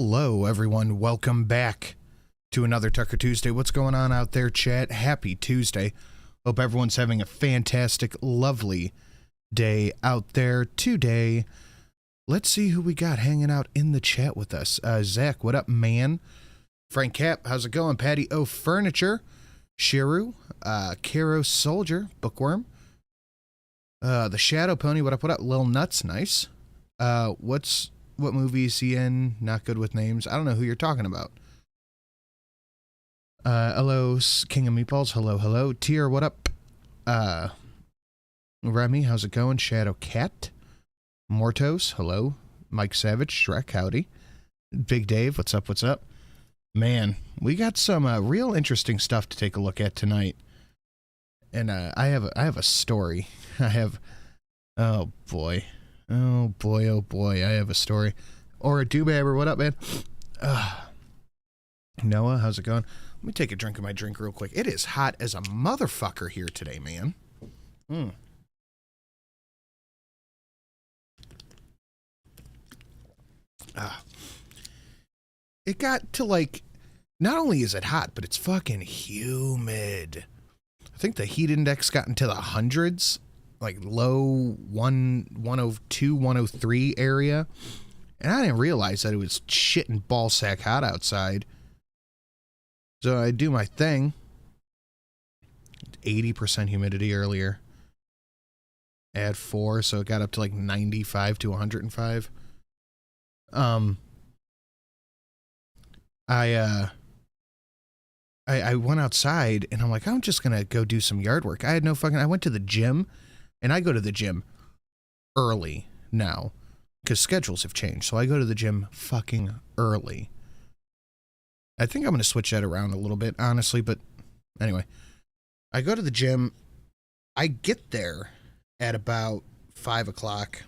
Hello, everyone. Welcome back to another Tucker Tuesday. What's going on out there, chat? Happy Tuesday. Hope everyone's having a fantastic, lovely day out there today. Let's see who we got hanging out in the chat with us. Zach, what up, man? Frank Cap, how's it going? Patty O Furniture, Shiru, Caro Soldier, Bookworm, the Shadow Pony, what up, Lil Nuts, nice. What movie is he in? Not good with names. I don't know who you're talking about. Hello, King of Meatballs. Hello, hello. Tier, what up? Remy, how's it going? Shadow Cat. Mortos, hello. Mike Savage, Shrek, howdy. Big Dave, what's up, what's up? Man, we got some real interesting stuff to take a look at tonight. And I have a story. Oh boy. Oh boy, I have a story. Or a doobabber, what up, man? Noah, how's it going? Let me take a drink of my drink real quick. It is hot as a motherfucker here today, man. It got to, like, not only is it hot, but it's fucking humid. I think the heat index got into the hundreds. Like low 102, 103 area. And I didn't realize that it was shit and ballsack hot outside. So I do my thing. 80% humidity earlier. Add 4, so it got up to like 95 to 105. I went outside and I'm like, I'm just gonna go do some yard work. I went to the gym. And I go to the gym early now because schedules have changed. So I go to the gym fucking early. I think I'm going to switch that around a little bit, honestly. But anyway, I go to the gym. I get there at about 5 o'clock.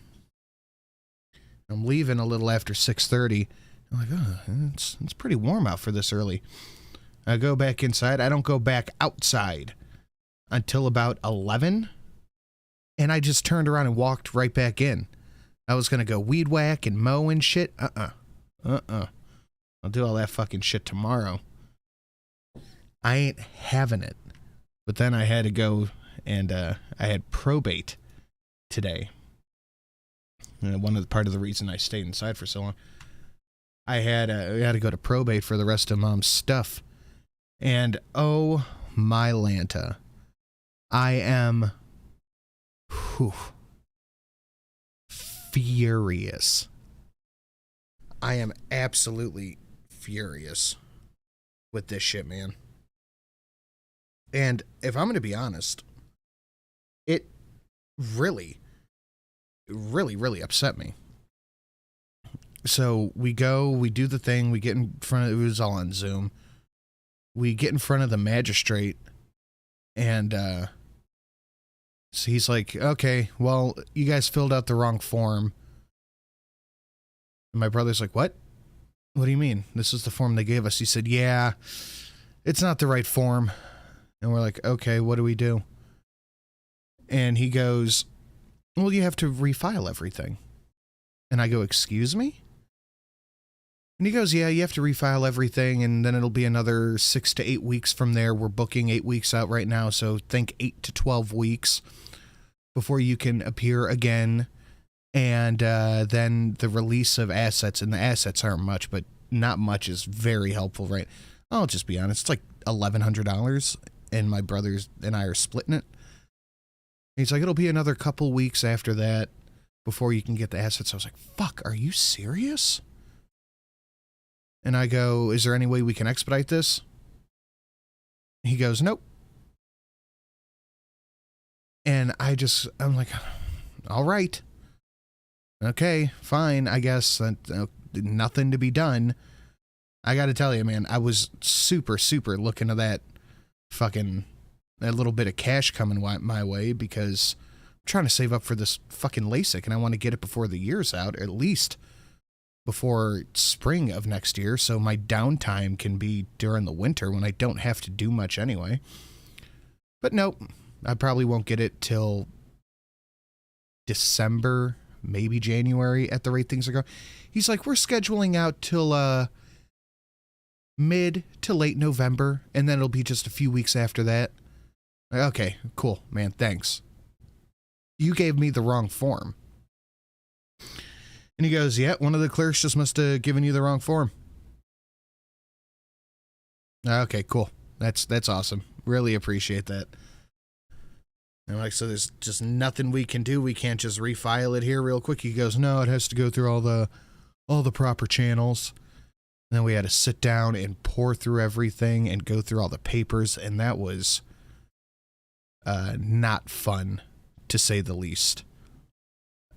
I'm leaving a little after 6:30. I'm like, oh, it's pretty warm out for this early. I go back inside. I don't go back outside until about 11. And I just turned around and walked right back in. I was going to go weed whack and mow and shit. I'll do all that fucking shit tomorrow. I ain't having it. But then I had to go and I had probate today. And part of the reason I stayed inside for so long. I had to go to probate for the rest of Mom's stuff. And oh my Lanta. I am... furious. I am absolutely furious with this shit, man. And if I'm going to be honest, it really, really, really upset me. So we do the thing, we get in front of, it was all on Zoom. We get in front of the magistrate and, so he's like, okay, well, you guys filled out the wrong form. And my brother's like, what? What do you mean? This is the form they gave us. He said, yeah, it's not the right form. And we're like, okay, what do we do? And he goes, well, you have to refile everything. And I go, excuse me? And he goes, yeah, you have to refile everything, and then it'll be another 6 to 8 weeks from there. We're booking 8 weeks out right now, so think 8 to 12 weeks before you can appear again. And then the release of assets, and the assets aren't much, but not much is very helpful, right? I'll just be honest, it's like $1,100, and my brothers and I are splitting it. He's like, it'll be another couple weeks after that before you can get the assets. I was like, fuck, are you serious? And I go, is there any way we can expedite this? He goes, nope. And I'm like, all right. Okay, fine, I guess. Nothing to be done. I gotta tell you, man, I was super, super looking at that little bit of cash coming my way because I'm trying to save up for this fucking LASIK and I want to get it before the year's out, or at least before spring of next year, so my downtime can be during the winter when I don't have to do much anyway. But nope, I probably won't get it till December, maybe January at the rate things are going. He's like, we're scheduling out till mid to late November, and then it'll be just a few weeks after that. Okay, cool, man, thanks. You gave me the wrong form. And he goes, yeah, one of the clerks just must have given you the wrong form. Okay, cool. That's awesome. Really appreciate that. And like, so there's just nothing we can do. We can't just refile it here real quick. He goes, no, it has to go through all the proper channels. And then we had to sit down and pour through everything and go through all the papers, and that was not fun, to say the least.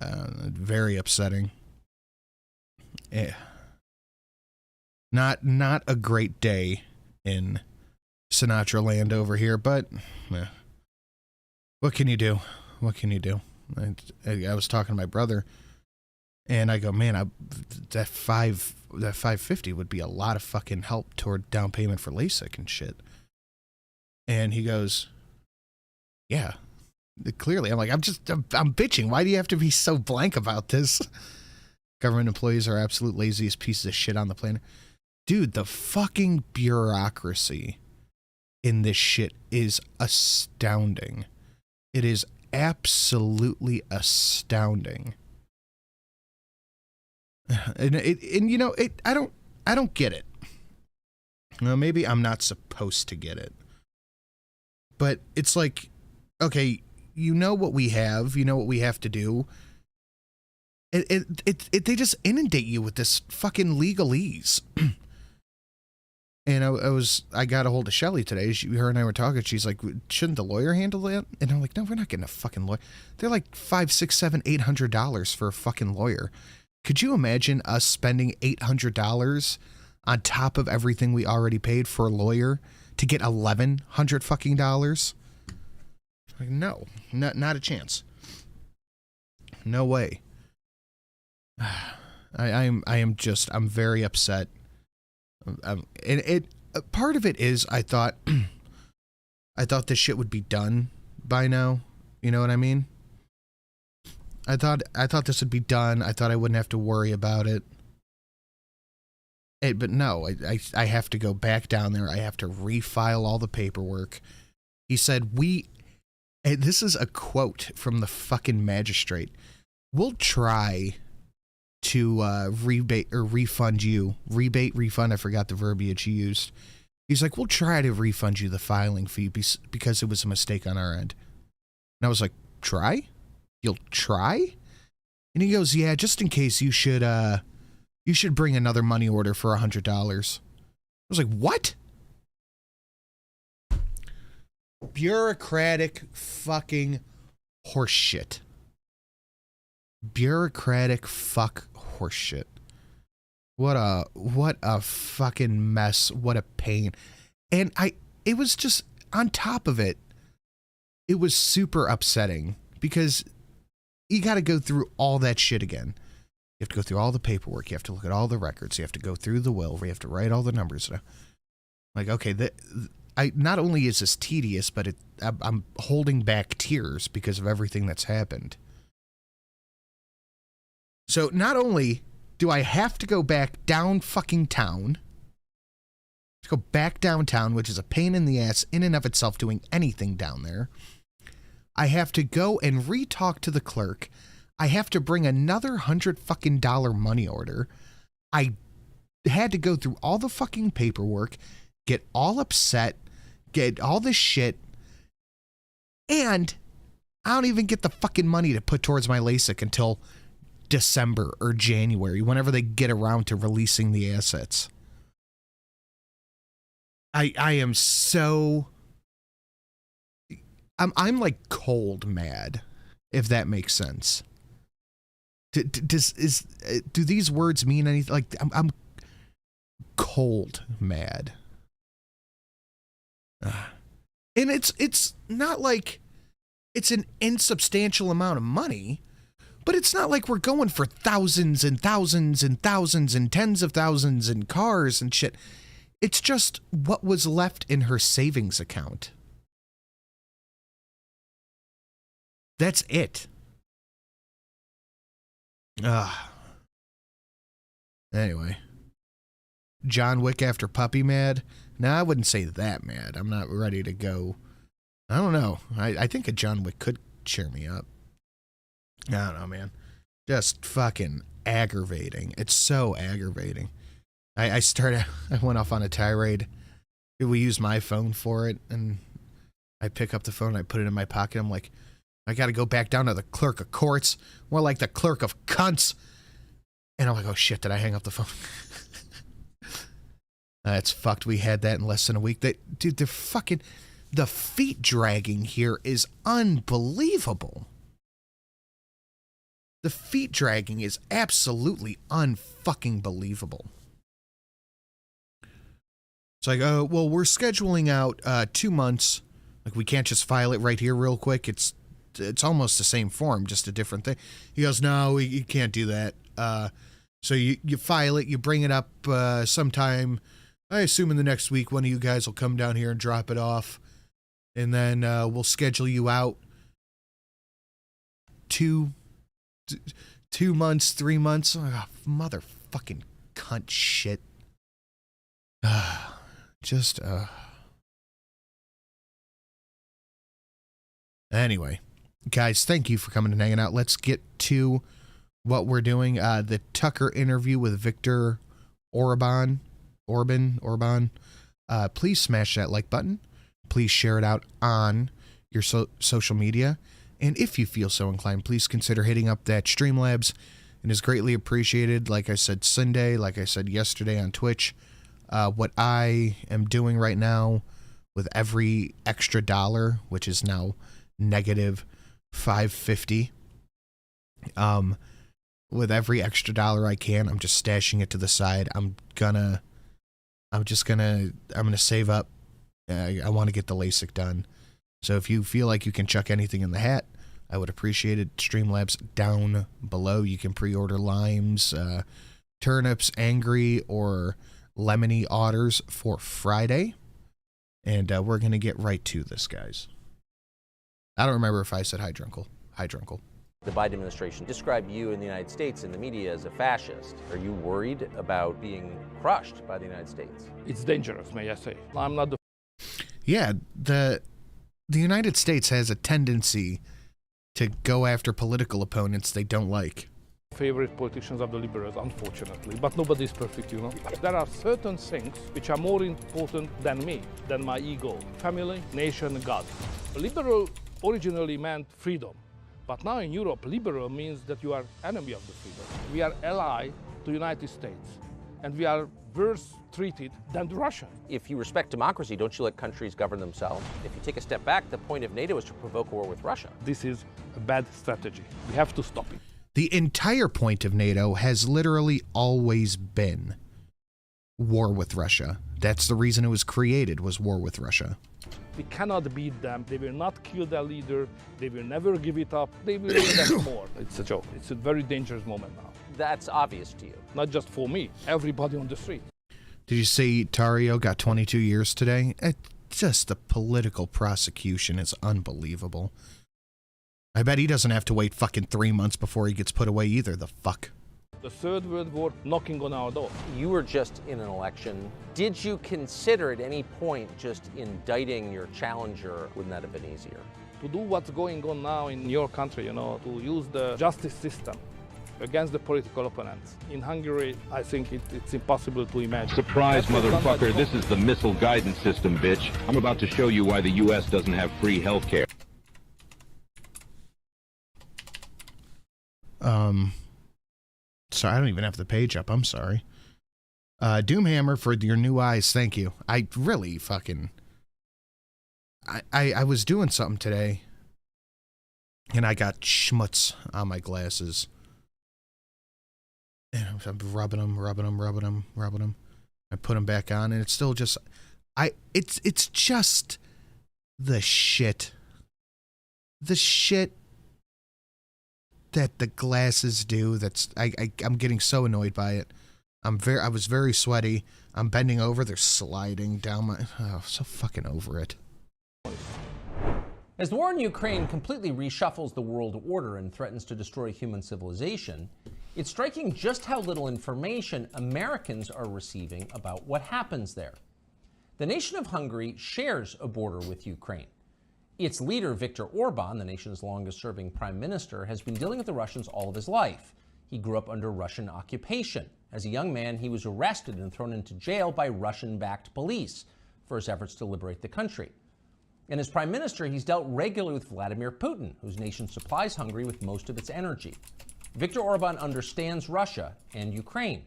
Very upsetting. Yeah. Not a great day in Sinatra land over here, but what can you do? What can you do? I was talking to my brother, and I go, man, that 550 would be a lot of fucking help toward down payment for LASIK and shit. And he goes, yeah, clearly. I'm like, I'm bitching. Why do you have to be so blank about this? Government employees are absolute laziest pieces of shit on the planet. Dude, the fucking bureaucracy in this shit is astounding. It is absolutely astounding. And you know, I don't get it. Well, maybe I'm not supposed to get it. But it's like, okay, you know what we have, you know what we have to do. They just inundate you with this fucking legalese. And I got a hold of Shelly today. Her and I were talking. She's like, shouldn't the lawyer handle that? And I'm like, no, we're not getting a fucking lawyer. They're like $500, $600, $700, $800 for a fucking lawyer. Could you imagine us spending $800 on top of everything we already paid for a lawyer to get $1,100 fucking dollars? Like, no, not a chance. No way. I'm very upset. Part of it is I thought this shit would be done by now. You know what I mean? I thought this would be done. I thought I wouldn't have to worry about it. But no, I have to go back down there. I have to refile all the paperwork. He said, this is a quote from the fucking magistrate. We'll try to refund you. Refund, I forgot the verbiage he used. He's like, we'll try to refund you the filing fee because it was a mistake on our end. And I was like, try? You'll try? And he goes, yeah, just in case you should bring another money order for $100. I was like, what? Bureaucratic fucking horseshit. Bureaucratic fuck horseshit. What a fucking mess. What a pain. And it was just, on top of it, it was super upsetting because you got to go through all that shit again. You have to go through all the paperwork. You have to look at all the records. You have to go through the will. You have to write all the numbers. Like, okay, not only is this tedious, but I'm holding back tears because of everything that's happened. So not only do I have to go back down fucking town, to go back downtown, which is a pain in the ass in and of itself doing anything down there, I have to go and re-talk to the clerk. I have to bring another $100 fucking money order. I had to go through all the fucking paperwork, get all upset, get all this shit, and I don't even get the fucking money to put towards my LASIK until December or January, whenever they get around to releasing the assets. I am so... I'm like cold mad, if that makes sense. Do these words mean anything? Like, I'm cold mad. And it's not like it's an insubstantial amount of money, but it's not like we're going for thousands and thousands and thousands and tens of thousands and cars and shit. It's just what was left in her savings account. That's it. Anyway. John Wick after puppy mad? No, I wouldn't say that mad. I'm not ready to go. I don't know. I think a John Wick could cheer me up. I don't know, man. Just fucking aggravating. It's so aggravating. I went off on a tirade. We used my phone for it, and I pick up the phone, I put it in my pocket. I'm like, I gotta go back down to the clerk of courts. More like the clerk of cunts. And I'm like, oh shit, did I hang up the phone? That's fucked. We had that in less than a week. Dude, they're fucking... The feet dragging here is unbelievable. The feet dragging is absolutely unfucking believable. It's like, oh, well, we're scheduling out 2 months. Like, we can't just file it right here real quick. It's almost the same form, just a different thing. He goes, no, you can't do that. So you file it, you bring it up sometime. I assume in the next week, one of you guys will come down here and drop it off. And then we'll schedule you out 2 months, 3 months. Oh, motherfucking cunt shit. Anyway, guys, thank you for coming and hanging out. Let's get to what we're doing. The Tucker interview with Viktor Orbán. Please smash that like button. Please share it out on your social media. And if you feel so inclined, please consider hitting up that Streamlabs. It is greatly appreciated. Like I said Sunday, like I said yesterday on Twitch, what I am doing right now with every extra dollar, which is now negative $5.50, with every extra dollar I can, I'm just stashing it to the side. I'm gonna save up. I want to get the LASIK done. So if you feel like you can chuck anything in the hat, I would appreciate it. Streamlabs down below. You can pre-order limes, turnips, angry, or lemony otters for Friday. And we're going to get right to this, guys. I don't remember if I said hi, Drunkle. Hi, Drunkle. The Biden administration described you in the United States in the media as a fascist. Are you worried about being crushed by the United States? It's dangerous, may I say. I'm not the... Yeah, the United States has a tendency to go after political opponents they don't like. Favorite politicians of the liberals, unfortunately, but nobody is perfect, you know. There are certain things which are more important than me, than my ego. Family, nation, God. Liberal originally meant freedom, but now in Europe, liberal means that you are enemy of the freedom. We are ally to the United States, and we are worse treated than the Russians. If you respect democracy, don't you let countries govern themselves? If you take a step back, the point of NATO is to provoke war with Russia. This is a bad strategy. We have to stop it. The entire point of NATO has literally always been war with Russia. That's the reason it was created, was war with Russia. We cannot beat them. They will not kill their leader. They will never give it up. They will invest more. It's a joke. It's a very dangerous moment now. That's obvious to you. Not just for me, everybody on the street. Did you see Tario got 22 years today? Just the political prosecution is unbelievable. I bet he doesn't have to wait fucking 3 months before he gets put away either, the fuck. The Third World War knocking on our door. You were just in an election. Did you consider at any point just indicting your challenger? Wouldn't that have been easier? To do what's going on now in your country, you know, to use the justice system against the political opponents. In Hungary, I think it's impossible to imagine. Surprise, motherfucker. This is the Missile guidance system, bitch. I'm about to show you why the U.S. doesn't have free health care. Sorry, I don't even have the page up. I'm sorry. Doomhammer for your new eyes. Thank you. I really fucking... I was doing something today, and I got schmutz on my glasses. And I'm rubbing them. I put them back on, and it's still just... It's just the shit. The shit that the glasses do. That's I'm getting so annoyed by it. I was very sweaty. I'm bending over. They're sliding down my... Oh, so fucking over it. As the war in Ukraine completely reshuffles the world order and threatens to destroy human civilization, It's striking just how little information Americans are receiving about what happens there. The nation of Hungary shares a border with Ukraine. Its leader, Viktor Orbán, the nation's longest-serving prime minister, has been dealing with the Russians all of his life. He grew up under Russian occupation. As a young man, he was arrested and thrown into jail by Russian-backed police for his efforts to liberate the country. And as prime minister, he's dealt regularly with Vladimir Putin, whose nation supplies Hungary with most of its energy. Viktor Orbán understands Russia and Ukraine.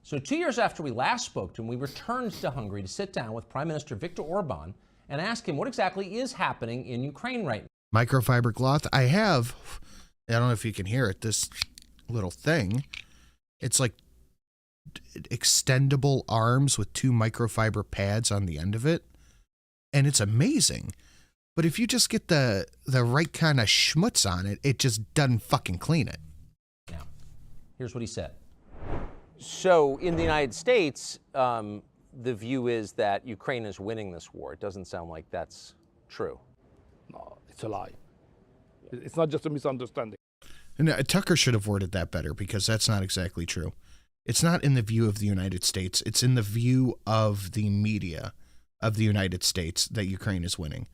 So 2 years after we last spoke to him, we returned to Hungary to sit down with Prime Minister Viktor Orbán and ask him what exactly is happening in Ukraine right now. Microfiber cloth. I don't know if you can hear it, this little thing. It's like extendable arms with 2 microfiber pads on the end of it. And it's amazing. But if you just get the right kind of schmutz on it, it just doesn't fucking clean it. Now, here's what he said. So in the United States, the view is that Ukraine is winning this war. It doesn't sound like that's true. No, it's a lie. It's not just a misunderstanding. And Tucker should have worded that better, because that's not exactly true. It's not in the view of the United States. It's in the view of the media of the United States that Ukraine is winning.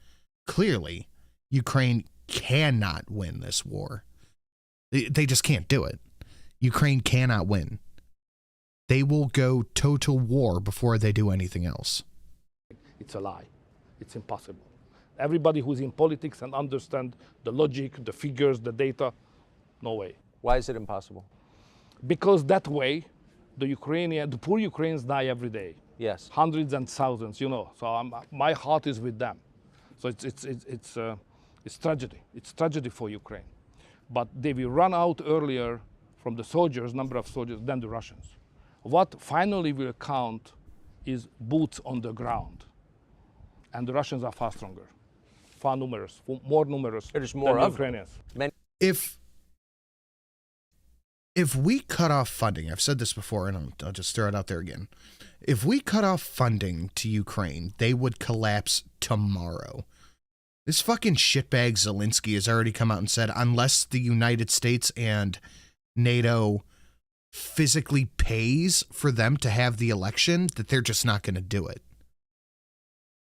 Clearly, Ukraine cannot win this war. They just can't do it. Ukraine cannot win. They will go total war before they do anything else. It's a lie. It's impossible. Everybody who's in politics and understand the logic, the figures, the data, no way. Why is it impossible? Because that way, the poor Ukrainians die every day. Yes. Hundreds and thousands, you know. So my heart is with them. So it's tragedy. It's tragedy for Ukraine. But they will run out earlier from the soldiers, number of soldiers, than the Russians. What finally will count is boots on the ground. And the Russians are far stronger, far numerous, more numerous There's more than the of Ukrainians. If we cut off funding, I've said this before, and I'll just throw it out there again. If we cut off funding to Ukraine, they would collapse tomorrow. This fucking shitbag Zelensky has already come out and said, unless the United States and NATO physically pays for them to have the election, that they're just not going to do it.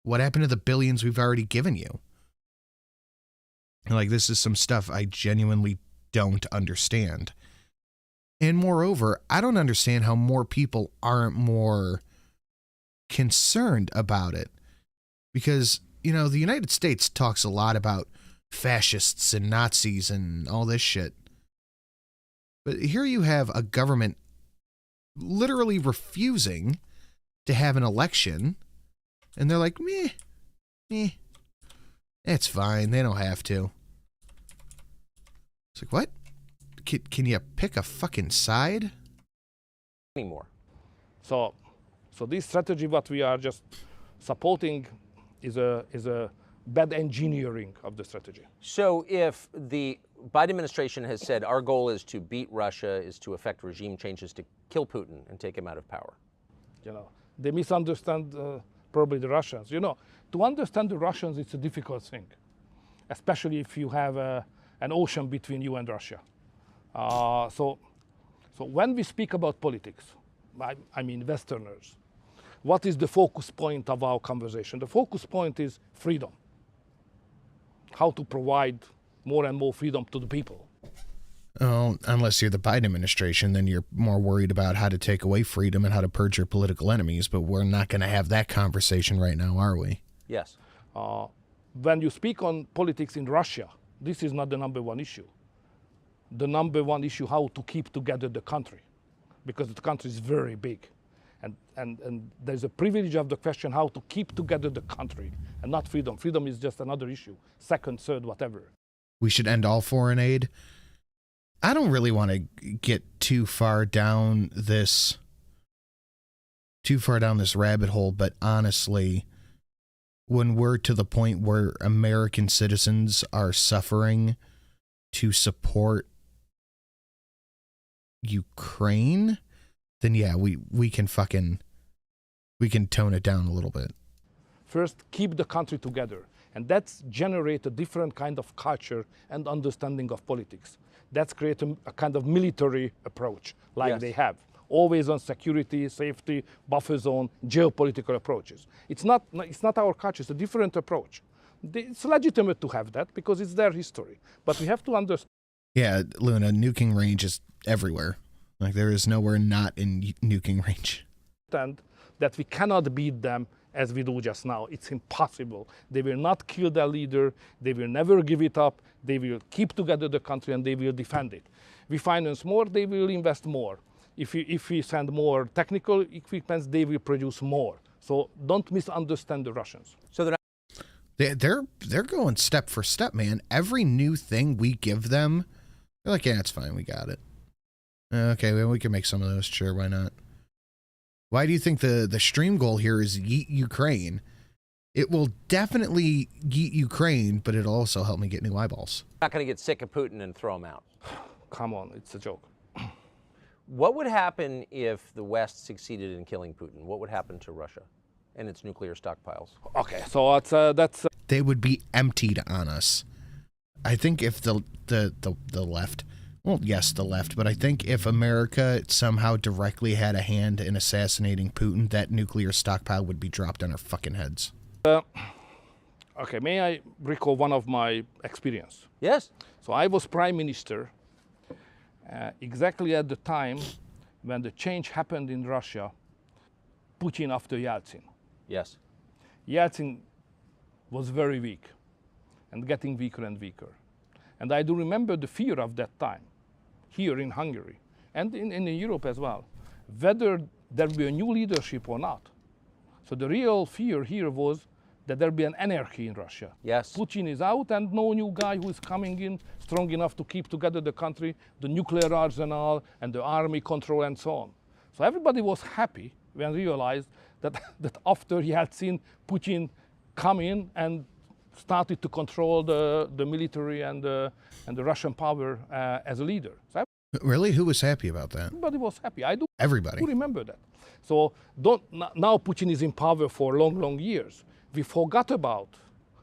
What happened to the billions we've already given you? Like, this is some stuff I genuinely don't understand. And moreover, I don't understand how more people aren't more concerned about it. Because, you know, the United States talks a lot about fascists and Nazis and all this shit. But here you have a government literally refusing to have an election. And they're like, meh, it's fine. They don't have to. It's like, what? Can you pick a fucking side? Anymore. So this strategy, what we are just supporting, is a bad engineering of the strategy. So if the Biden administration has said our goal is to beat Russia, is to effect regime changes to kill Putin and take him out of power. You know, they misunderstand probably the Russians. You know, to understand the Russians, it's a difficult thing, especially if you have an ocean between you and Russia. So when we speak about politics, I mean Westerners, what is the focus point of our conversation? The focus point is freedom. How to provide more and more freedom to the people. Oh, unless you're the Biden administration, then you're more worried about how to take away freedom and how to purge your political enemies. But we're not going to have that conversation right now, are we? Yes. When you speak on politics in Russia, this is not the number one issue. The number one issue, how to keep together the country, because the country is very big. And there's a privilege of the question how to keep together the country and not freedom. Freedom is just another issue, second, third, whatever. We should end all foreign aid. I don't really want to get too far down this rabbit hole, but honestly, when we're to the point where American citizens are suffering to support Ukraine, then yeah, we can tone it down a little bit. First, keep the country together. And that's generate a different kind of culture and understanding of politics. That's create a kind of military approach like they have. Always on security, safety, buffer zone, geopolitical approaches. It's not our culture, it's a different approach. It's legitimate to have that because it's their history. But we have to understand. Yeah, Luna, nuking range is everywhere. Like, there is nowhere not in nuking range. That we cannot beat them as we do just now. It's impossible. They will not kill their leader. They will never give it up. They will keep together the country and they will defend it. We finance more, they will invest more. If we send more technical equipment, they will produce more. So don't misunderstand the Russians. So they're going step for step, man. Every new thing we give them, they're like, yeah, it's fine, we got it. Okay, well, we can make some of those. Sure, why not? Why do you think the stream goal here is yeet Ukraine? It will definitely yeet Ukraine, but it'll also help me get new eyeballs. not going to get sick of Putin and throw him out. Come on, it's a joke. What would happen if the West succeeded in killing Putin? What would happen to Russia and its nuclear stockpiles? Okay, so that's They would be emptied on us. I think if the left, well, yes, the left, but I think if America somehow directly had a hand in assassinating Putin, that nuclear stockpile would be dropped on our fucking heads. okay, may I recall one of my experience? Yes. So I was prime minister exactly at the time when the change happened in Russia, Putin after Yeltsin. Yes. Yeltsin was very weak and getting weaker and weaker. And I do remember the fear of that time here in Hungary and in Europe as well, whether there will be a new leadership or not. So the real fear here was that there will be an anarchy in Russia. Yes. Putin is out and no new guy who is coming in strong enough to keep together the country, the nuclear arsenal and the army control and so on. So everybody was happy when realized that after Yeltsin, Putin come in and started to control the military and the Russian power as a leader. So Really? Who was happy about that? everybody was happy. I do Everybody. remember that. So now Putin is in power for long, long years. We forgot about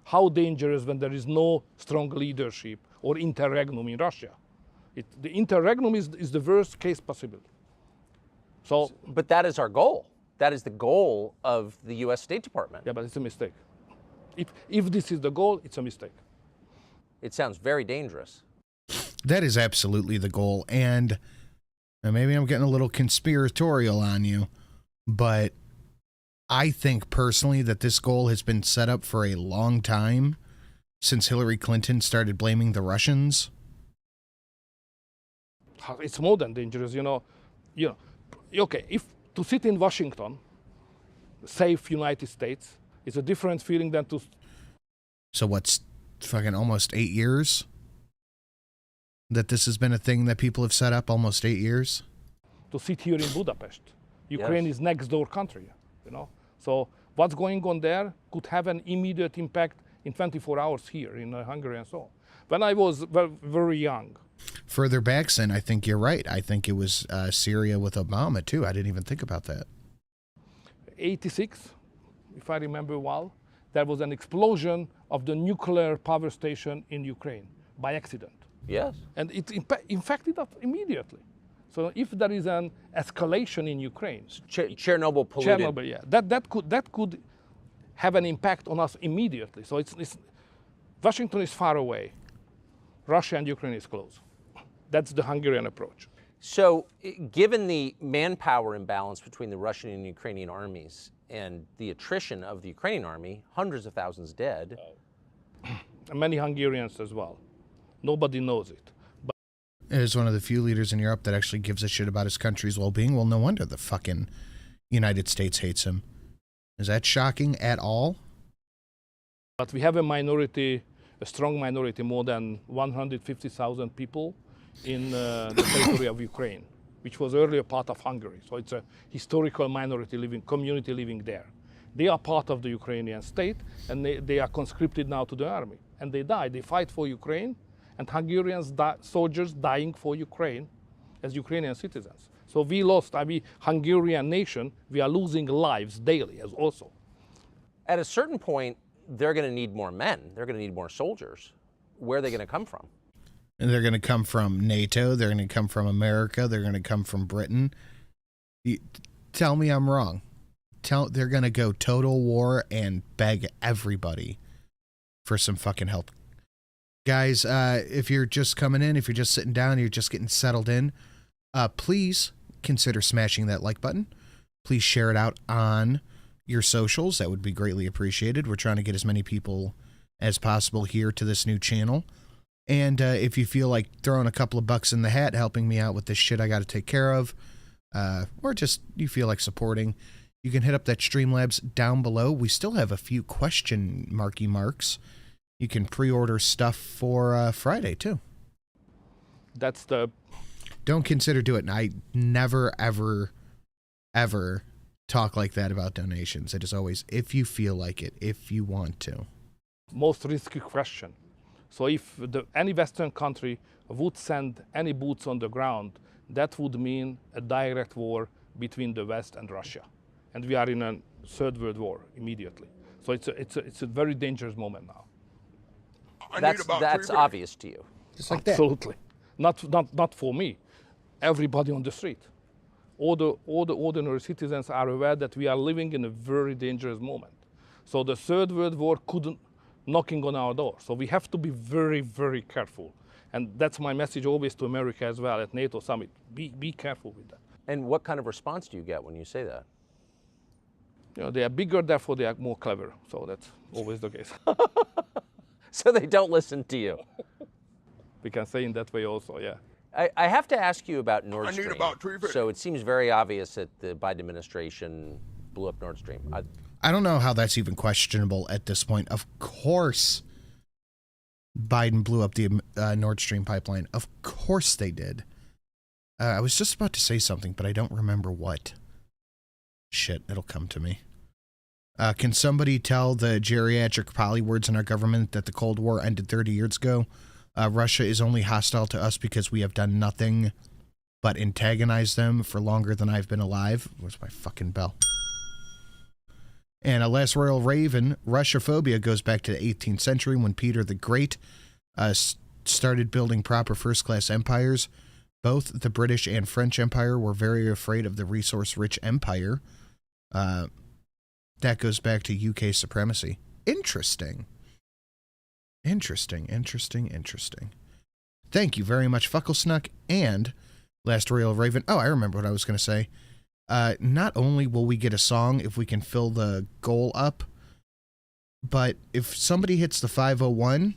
how dangerous when there is no strong leadership or interregnum in Russia. The interregnum is the worst case possible. So, But that is our goal. That is the goal of the U.S. State Department. yeah, but it's a mistake. If this is the goal, it's a mistake. It sounds very dangerous. That is absolutely the goal. And maybe I'm getting a little conspiratorial on you, but I think personally that this goal has been set up for a long time since Hillary Clinton started blaming the Russians. It's more than dangerous, Okay, if to sit in Washington, safe United States, is a different feeling than to. So what's fucking almost 8 years that this has been a thing that people have set up, almost 8 years? To sit here in Budapest. Ukraine is next door country, So what's going on there could have an immediate impact in 24 hours here in Hungary and so on. When I was very young. Further back, then, I think you're right. I think it was Syria with Obama, too. I didn't even think about that. 86, if I remember well, there was an explosion of the nuclear power station in Ukraine by accident. Yes. And it infected us immediately. So if there is an escalation in Ukraine, Chernobyl polluted. Chernobyl, yeah, that could have an impact on us immediately. So it's Washington is far away, Russia and Ukraine is close. That's the Hungarian approach. So, given the manpower imbalance between the Russian and Ukrainian armies and the attrition of the Ukrainian army, hundreds of thousands dead. And many Hungarians as well. Nobody knows it. But As one of the few leaders in Europe that actually gives a shit about his country's well-being, well, no wonder the fucking United States hates him. Is that shocking at all? But we have a minority, a strong minority, more than 150,000 people in the territory of Ukraine, which was earlier part of Hungary. So it's a historical minority community living there. They are part of the Ukrainian state, and they are conscripted now to the army. And they die. They fight for Ukraine, and Hungarians, soldiers dying for Ukraine as Ukrainian citizens. So we lost, Hungarian nation, we are losing lives daily as also. At a certain point, they're going to need more men. They're going to need more soldiers. Where are they going to come from? And they're going to come from NATO. They're going to come from America. They're going to come from Britain. Tell me I'm wrong. They're going to go total war and beg everybody for some fucking help. Guys, if you're just coming in, if you're just sitting down, you're just getting settled in, please consider smashing that like button. Please share it out on your socials. That would be greatly appreciated. We're trying to get as many people as possible here to this new channel. And if you feel like throwing a couple of bucks in the hat, helping me out with this shit I got to take care of, or just you feel like supporting, you can hit up that Streamlabs down below. We still have a few question marks. You can pre-order stuff for Friday, too. That's the... Don't consider doing it. I never, ever, ever talk like that about donations. It is always, if you feel like it, if you want to. most risky question. So if any Western country would send any boots on the ground, that would mean a direct war between the West and Russia. And we are in a third world war immediately. So it's a very dangerous moment now. That's obvious to you. Just like Absolutely. Not for me. Everybody on the street. All the ordinary citizens are aware that we are living in a very dangerous moment. So the third world war couldn't knocking on our door. So we have to be very, very careful. And that's my message always to America as well at NATO summit. Be careful with that. And what kind of response do you get when you say that? You know, they are bigger, therefore they are more clever. So that's always the case. So they don't listen to you. We can say in that way also, yeah. I have to ask you about Nord Stream. about Treefiddy. So it seems very obvious that the Biden administration blew up Nord Stream. I don't know how that's even questionable at this point. Of course, Biden blew up the Nord Stream pipeline. Of course they did. I was just about to say something, but I don't remember what. Shit, it'll come to me. Can somebody tell the geriatric polywords in our government that the Cold War ended 30 years ago? Russia is only hostile to us because we have done nothing but antagonize them for longer than I've been alive. Where's my fucking bell? And Last Royal Raven, Russophobia goes back to the 18th century when Peter the Great started building proper first-class empires. Both the British and French Empire were very afraid of the resource-rich empire. That goes back to UK supremacy. Interesting. Interesting. Thank you very much, Fucklesnuck and Last Royal Raven. Oh, I remember what I was going to say. Not only will we get a song if we can fill the goal up, but if somebody hits the 501,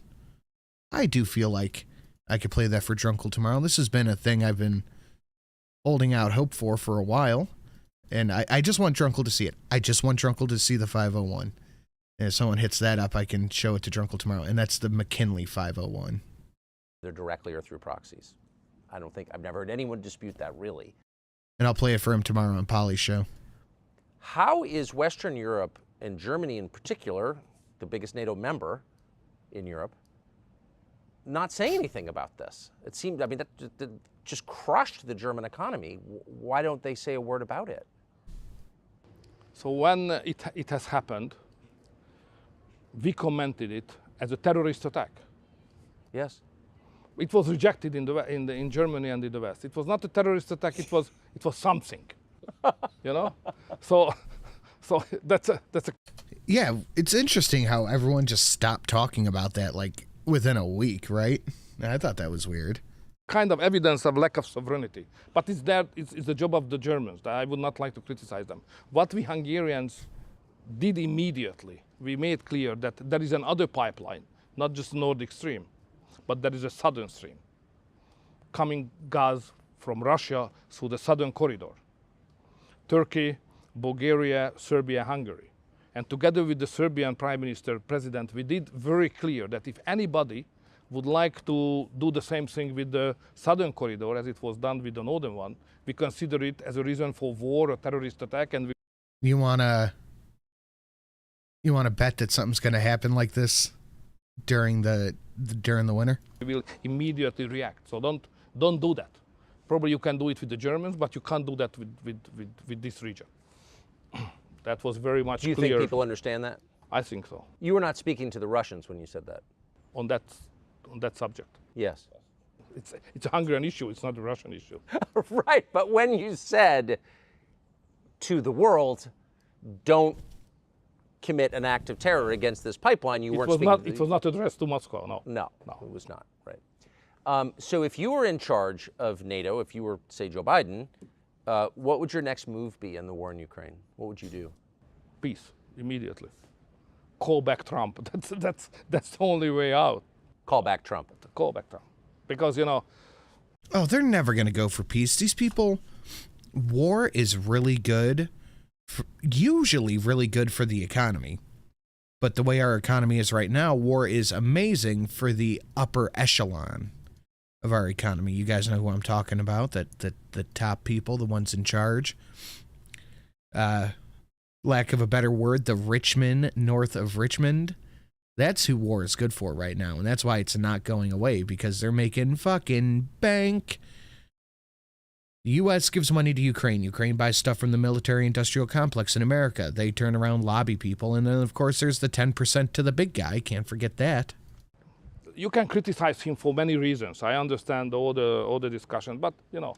I do feel like I could play that for Drunkle tomorrow. This has been a thing I've been holding out hope for a while, and I just want Drunkle to see it. I just want Drunkle to see the 501. And if someone hits that up, I can show it to Drunkle tomorrow, and that's the McKinley 501. They're directly or through proxies. I've never heard anyone dispute that, really. And I'll play it for him tomorrow on Polly's show. How is Western Europe, and Germany in particular, the biggest NATO member in Europe, not saying anything about this? It seemed, I mean, that just crushed the German economy. Why don't they say a word about it? So when it has happened, we commented it as a terrorist attack. Yes. It was rejected in Germany and in the West. It was not a terrorist attack. It was something, you know. So that's a. Yeah, it's interesting how everyone just stopped talking about that like within a week, right? I thought that was weird. Kind of evidence of lack of sovereignty, but it's the job of the Germans. I would not like to criticize them. What we Hungarians did immediately, we made clear that there is another pipeline, not just Nordic Stream, but there is a southern stream coming gas from Russia through the southern corridor. Turkey, Bulgaria, Serbia, Hungary. And together with the Serbian Prime Minister, President, we did very clear that if anybody would like to do the same thing with the southern corridor as it was done with the northern one, we consider it as a reason for war or terrorist attack. And You wanna bet that something's gonna happen like this during the winter? we will immediately react. So don't do that. Probably you can do it with the Germans, but you can't do that with this region. That was very much clear. Do you think people understand that? I think so. You were not speaking to the Russians when you said that. On that subject. Yes. It's a Hungarian issue, it's not a Russian issue. Right, but when you said to the world, don't commit an act of terror against this pipeline, you weren't speaking. It was not addressed to Moscow, no. No, it was not, right. So if you were in charge of NATO, if you were, say, Joe Biden, what would your next move be in the war in Ukraine? What would you do? Peace, immediately. Call back Trump. That's the only way out. Call back Trump. Call back Trump. Because, you know... Oh, they're never going to go for peace. These people, war is really good, usually really good for the economy. But the way our economy is right now, war is amazing for the upper echelon of our economy. You guys know who I'm talking about, the top people, the ones in charge. Lack of a better word, the Richmond, north of Richmond. That's who war is good for right now, and that's why it's not going away, because they're making fucking bank. The U.S. gives money to Ukraine. Ukraine buys stuff from the military-industrial complex in America. They turn around, lobby people, and then, of course, there's the 10% to the big guy. Can't forget that. You can criticize him for many reasons. I understand all the discussion, but, you know,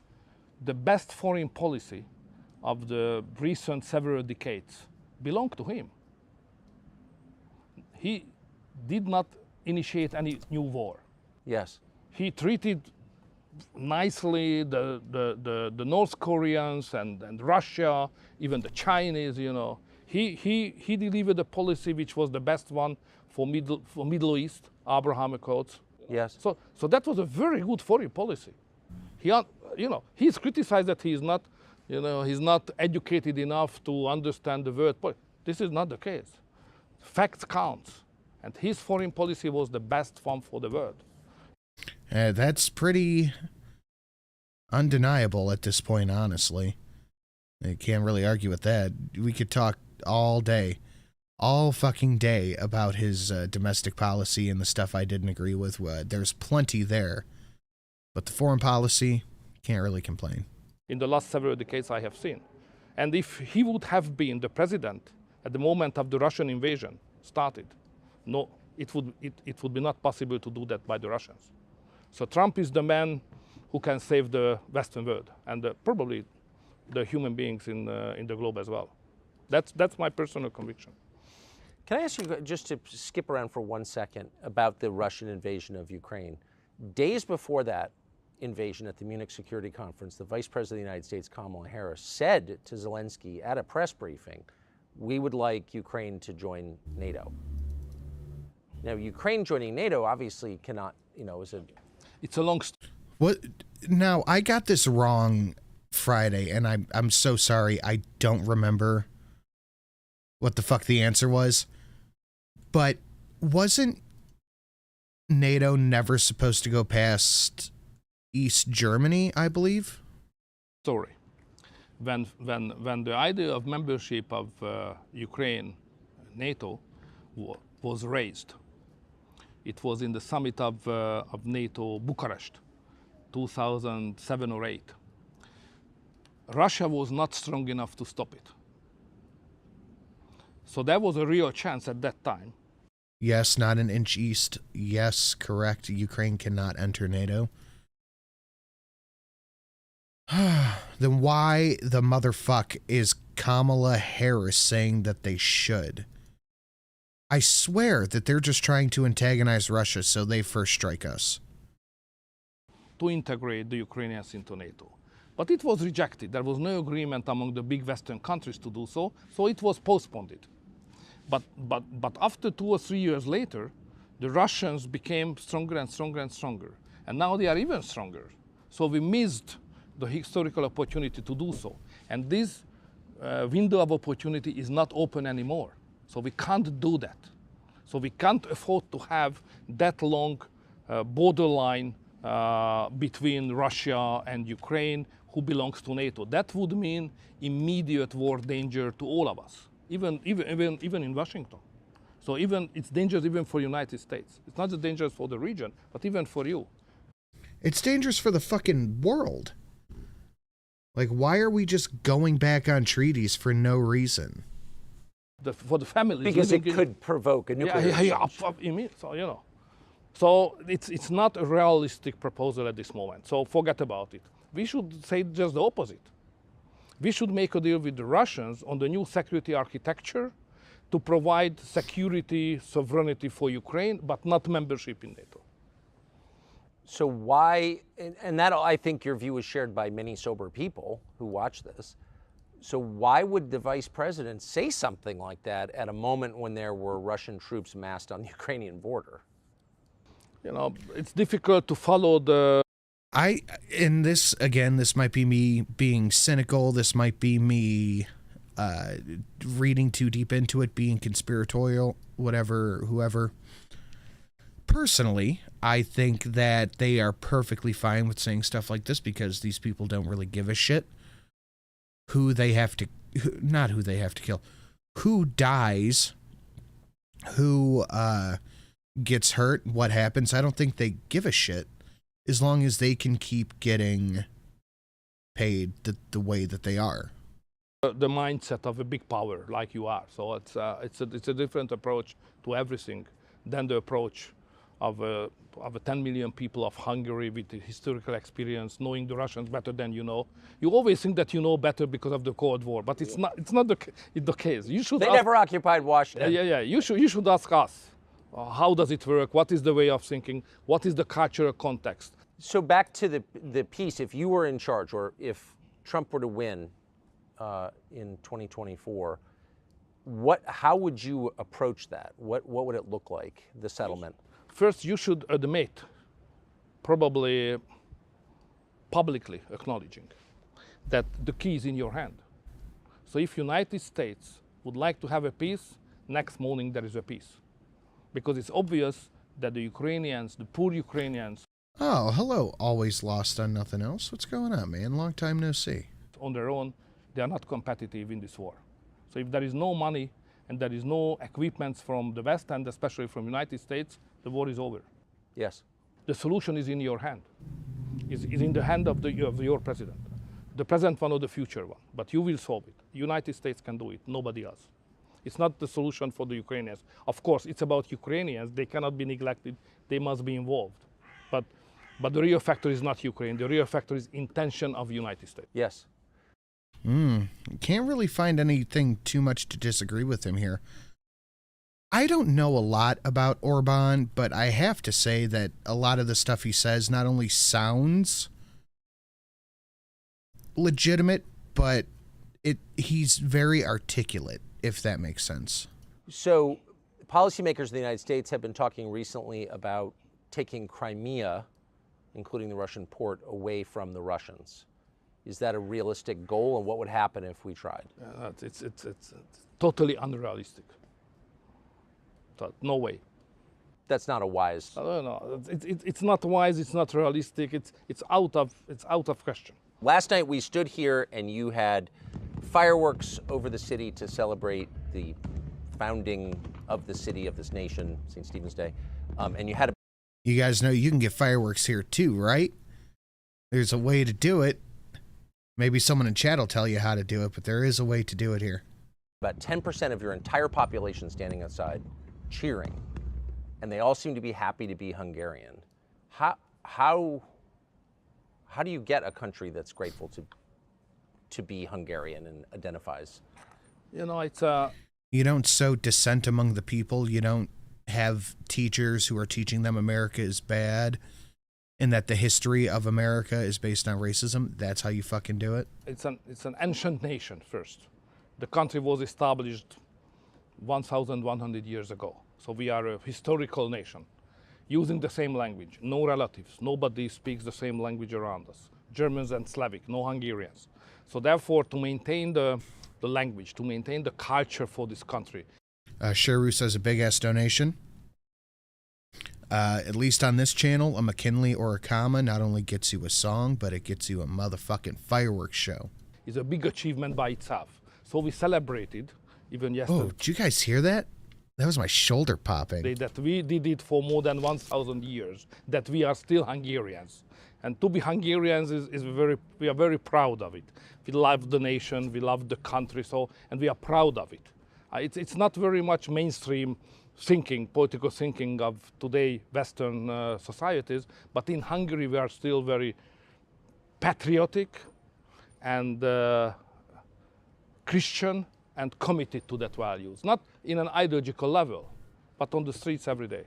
the best foreign policy of the recent several decades belonged to him. He did not initiate any new war. Yes. He treated nicely the North Koreans and Russia, even the Chinese, you know. He delivered a policy which was the best one for Middle East, Abraham Accords. Yes. So that was a very good foreign policy. He's criticized that he's not educated enough to understand the world. This is not the case. Facts count. And his foreign policy was the best one for the world. That's pretty undeniable at this point, honestly. I can't really argue with that. We could talk all day, all fucking day about his domestic policy and the stuff I didn't agree with. There's plenty there. But the foreign policy, can't really complain. In the last several decades I have seen. And if he would have been the president at the moment of the Russian invasion started, no, it would be not possible to do that by the Russians. So Trump is the man who can save the Western world and probably the human beings in the globe as well. That's my personal conviction. Can I ask you, just to skip around for 1 second, about the Russian invasion of Ukraine? Days before that invasion at the Munich Security Conference, the Vice President of the United States, Kamala Harris, said to Zelensky at a press briefing, we would like Ukraine to join NATO. Now, Ukraine joining NATO obviously cannot, It's a long story. What? Now, I got this wrong Friday, and I'm so sorry. I don't remember what the fuck the answer was. But wasn't NATO never supposed to go past East Germany, I believe? Story. When the idea of membership of Ukraine, NATO, was raised, it was in the summit of NATO, Bucharest, 2007 or 8. Russia was not strong enough to stop it. So there was a real chance at that time. Yes, not an inch east. Yes, correct. Ukraine cannot enter NATO. Then why the motherfuck is Kamala Harris saying that they should? I swear that they're just trying to antagonize Russia so they first strike us. To integrate the Ukrainians into NATO. But it was rejected. There was no agreement among the big Western countries to do so, so it was postponed. But after 2 or 3 years later, the Russians became stronger and stronger and stronger. And now they are even stronger. So we missed the historical opportunity to do so. And this window of opportunity is not open anymore. So we can't do that. So we can't afford to have that long borderline between Russia and Ukraine, who belongs to NATO. That would mean immediate war danger to all of us, even in Washington. So it's dangerous even for the United States. It's not just dangerous for the region, but even for you. It's dangerous for the fucking world. Like, why are we just going back on treaties for no reason? for the families. Because it living could provoke a nuclear exchange. So, you know. So it's not a realistic proposal at this moment. So forget about it. We should say just the opposite. We should make a deal with the Russians on the new security architecture to provide security, sovereignty for Ukraine, but not membership in NATO. So why, and that I think your view is shared by many sober people who watch this. So why would the vice president say something like that at a moment when there were Russian troops massed on the Ukrainian border? You know, it's difficult to follow the... And this, again, this might be me being cynical. This might be me reading too deep into it, being conspiratorial, whatever, whoever. Personally, I think that they are perfectly fine with saying stuff like this because these people don't really give a shit not who they have to kill, who dies, who gets hurt, what happens. I don't think they give a shit as long as they can keep getting paid the way that they are. The mindset of a big power like you are. So it's a different approach to everything than the approach of 10 million people of Hungary with the historical experience, knowing the Russians better than you know. You always think that you know better because of the Cold War, but it's not the case. You should They never occupied Washington. Yeah. You should ask us. How does it work? What is the way of thinking? What is the cultural context? So back to the piece, if you were in charge, or if Trump were to win in 2024, how would you approach that? What would it look like, the settlement? First, you should admit, probably publicly acknowledging, that the key is in your hand. So if United States would like to have a peace, next morning there is a peace. Because it's obvious that the Ukrainians, the poor Ukrainians... Oh, hello, always lost on nothing else. What's going on, man? Long time no see. On their own, they are not competitive in this war. So if there is no money and there is no equipment from the West and especially from the United States, the war is over. Yes. The solution is in your hand. Is in the hand of your president. The present one or the future one. But you will solve it. The United States can do it, nobody else. It's not the solution for the Ukrainians. Of course, it's about Ukrainians. They cannot be neglected. They must be involved. But the real factor is not Ukraine. The real factor is intention of the United States. Yes. Can't really find anything too much to disagree with him here. I don't know a lot about Orbán, but I have to say that a lot of the stuff he says not only sounds legitimate, but he's very articulate, if that makes sense. So policymakers in the United States have been talking recently about taking Crimea, including the Russian port, away from the Russians. Is that a realistic goal, and what would happen if we tried? It's totally unrealistic. So, no way. That's not a wise... No. It's not wise, it's not realistic, it's out of question. Last night we stood here and you had fireworks over the city to celebrate the founding of the city, of this nation, St. Stephen's Day, and you had a... You guys know you can get fireworks here too, right? There's a way to do it. Maybe someone in chat will tell you how to do it, but there is a way to do it here. About 10% of your entire population standing outside cheering, and they all seem to be happy to be Hungarian. How do you get a country that's grateful to be Hungarian and identifies? You know, it's You don't sow dissent among the people. You don't have teachers who are teaching them America is bad and that the history of America is based on racism. That's how you fucking do it. It's an ancient nation first. The country was established 1,100 years ago. So we are a historical nation using the same language, no relatives. Nobody speaks the same language around us. Germans and Slavic, no Hungarians. So therefore, to maintain the language, to maintain the culture for this country. Sheru says a big-ass donation. At least on this channel, a McKinley or a comma not only gets you a song, but it gets you a motherfucking fireworks show. It's a big achievement by itself. So we celebrated, even yesterday. Oh, did you guys hear that? That was my shoulder popping. That we did it for more than 1,000 years, that we are still Hungarians. And to be Hungarians we are very proud of it. We love the nation, we love the country, and we are proud of it. It's not very much mainstream thinking, political thinking of today Western societies, but in Hungary we are still very patriotic and Christian and committed to that values, not in an ideological level, but on the streets every day.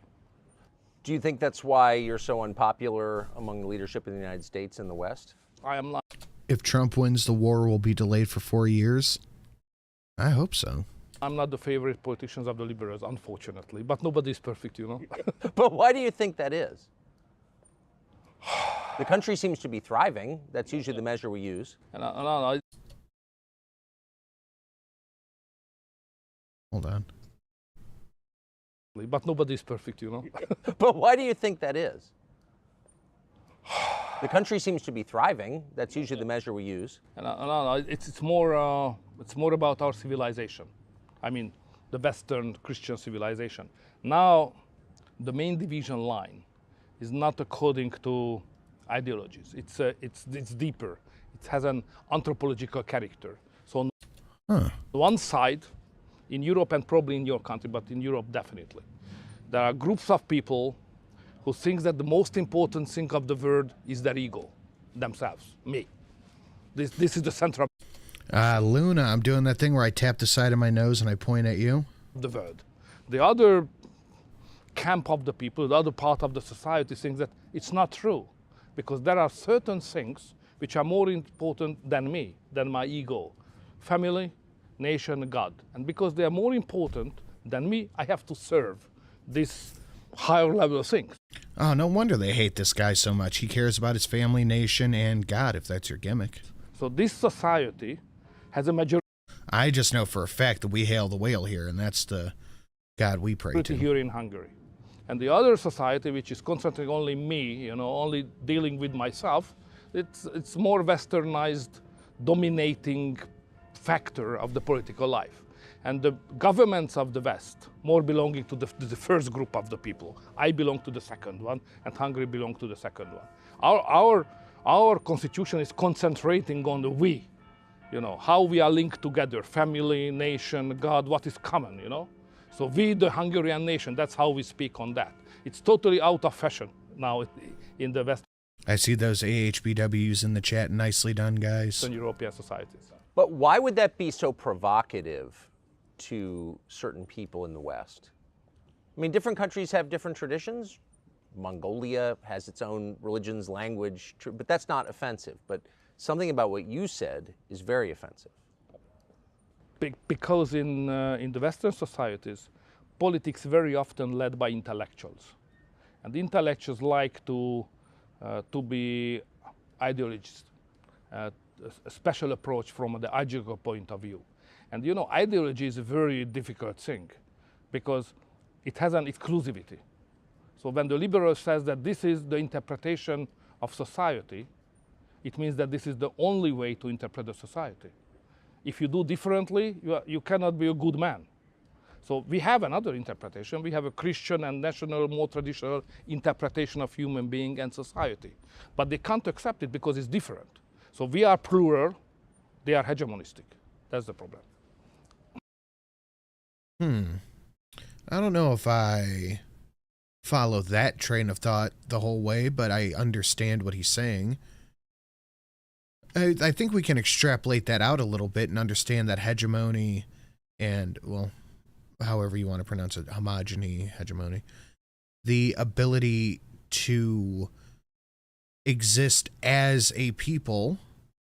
Do you think that's why you're so unpopular among the leadership in the United States and the West? I am not. If Trump wins, the war will be delayed for 4 years? I hope so. I'm not the favorite politicians of the liberals, unfortunately, but nobody is perfect, you know. But why do you think that is? The country seems to be thriving. That's usually the measure we use. No. Hold on. But nobody is perfect, you know. But why do you think that is? The country seems to be thriving. That's usually the measure we use. No. It's more about our civilization. I mean, the Western Christian civilization. Now, the main division line is not according to ideologies. It's deeper. It has an anthropological character. So, on one side, in Europe and probably in your country, but in Europe definitely, there are groups of people who think that the most important thing of the world is their ego, themselves, me. This is the center of Luna, I'm doing that thing where I tap the side of my nose and I point at you. the world. The other camp of the people, the other part of the society thinks that it's not true, because there are certain things which are more important than me, than my ego. Family, nation, God. And because they are more important than me, I have to serve this higher level of things. Oh, no wonder they hate this guy so much. He cares about his family, nation, and God, if that's your gimmick. So this society has a majority I just know for a fact that we hail the whale here, and that's the God we pray to. here in Hungary. And the other society, which is concentrating only me, you know, only dealing with myself, it's more westernized, dominating factor of the political life. And the governments of the West, more belonging to the first group of the people. I belong to the second one, and Hungary belongs to the second one. Our constitution is concentrating on the we, you know, how we are linked together, family, nation, God, what is common, you know. So we, the Hungarian nation, that's how we speak on that. It's totally out of fashion now in the West. I see those AHBWs in the chat. Nicely done, guys. And European societies. But why would that be so provocative to certain people in the West? I mean, different countries have different traditions. Mongolia has its own religions, language, but that's not offensive. But something about what you said is very offensive. Because in the Western societies, politics very often led by intellectuals. And the intellectuals like to be ideologists, a special approach from the ideological point of view. And you know, ideology is a very difficult thing because it has an exclusivity. So when the liberal says that this is the interpretation of society, it means that this is the only way to interpret the society. If you do differently, you cannot be a good man. So we have another interpretation. We have a Christian and national, more traditional interpretation of human being and society. But they can't accept it because it's different. So we are plural, they are hegemonistic. That's the problem. I don't know if I follow that train of thought the whole way, but I understand what he's saying. I think we can extrapolate that out a little bit and understand that hegemony and, well, however you want to pronounce it, homogeny, hegemony, the ability to exist as a people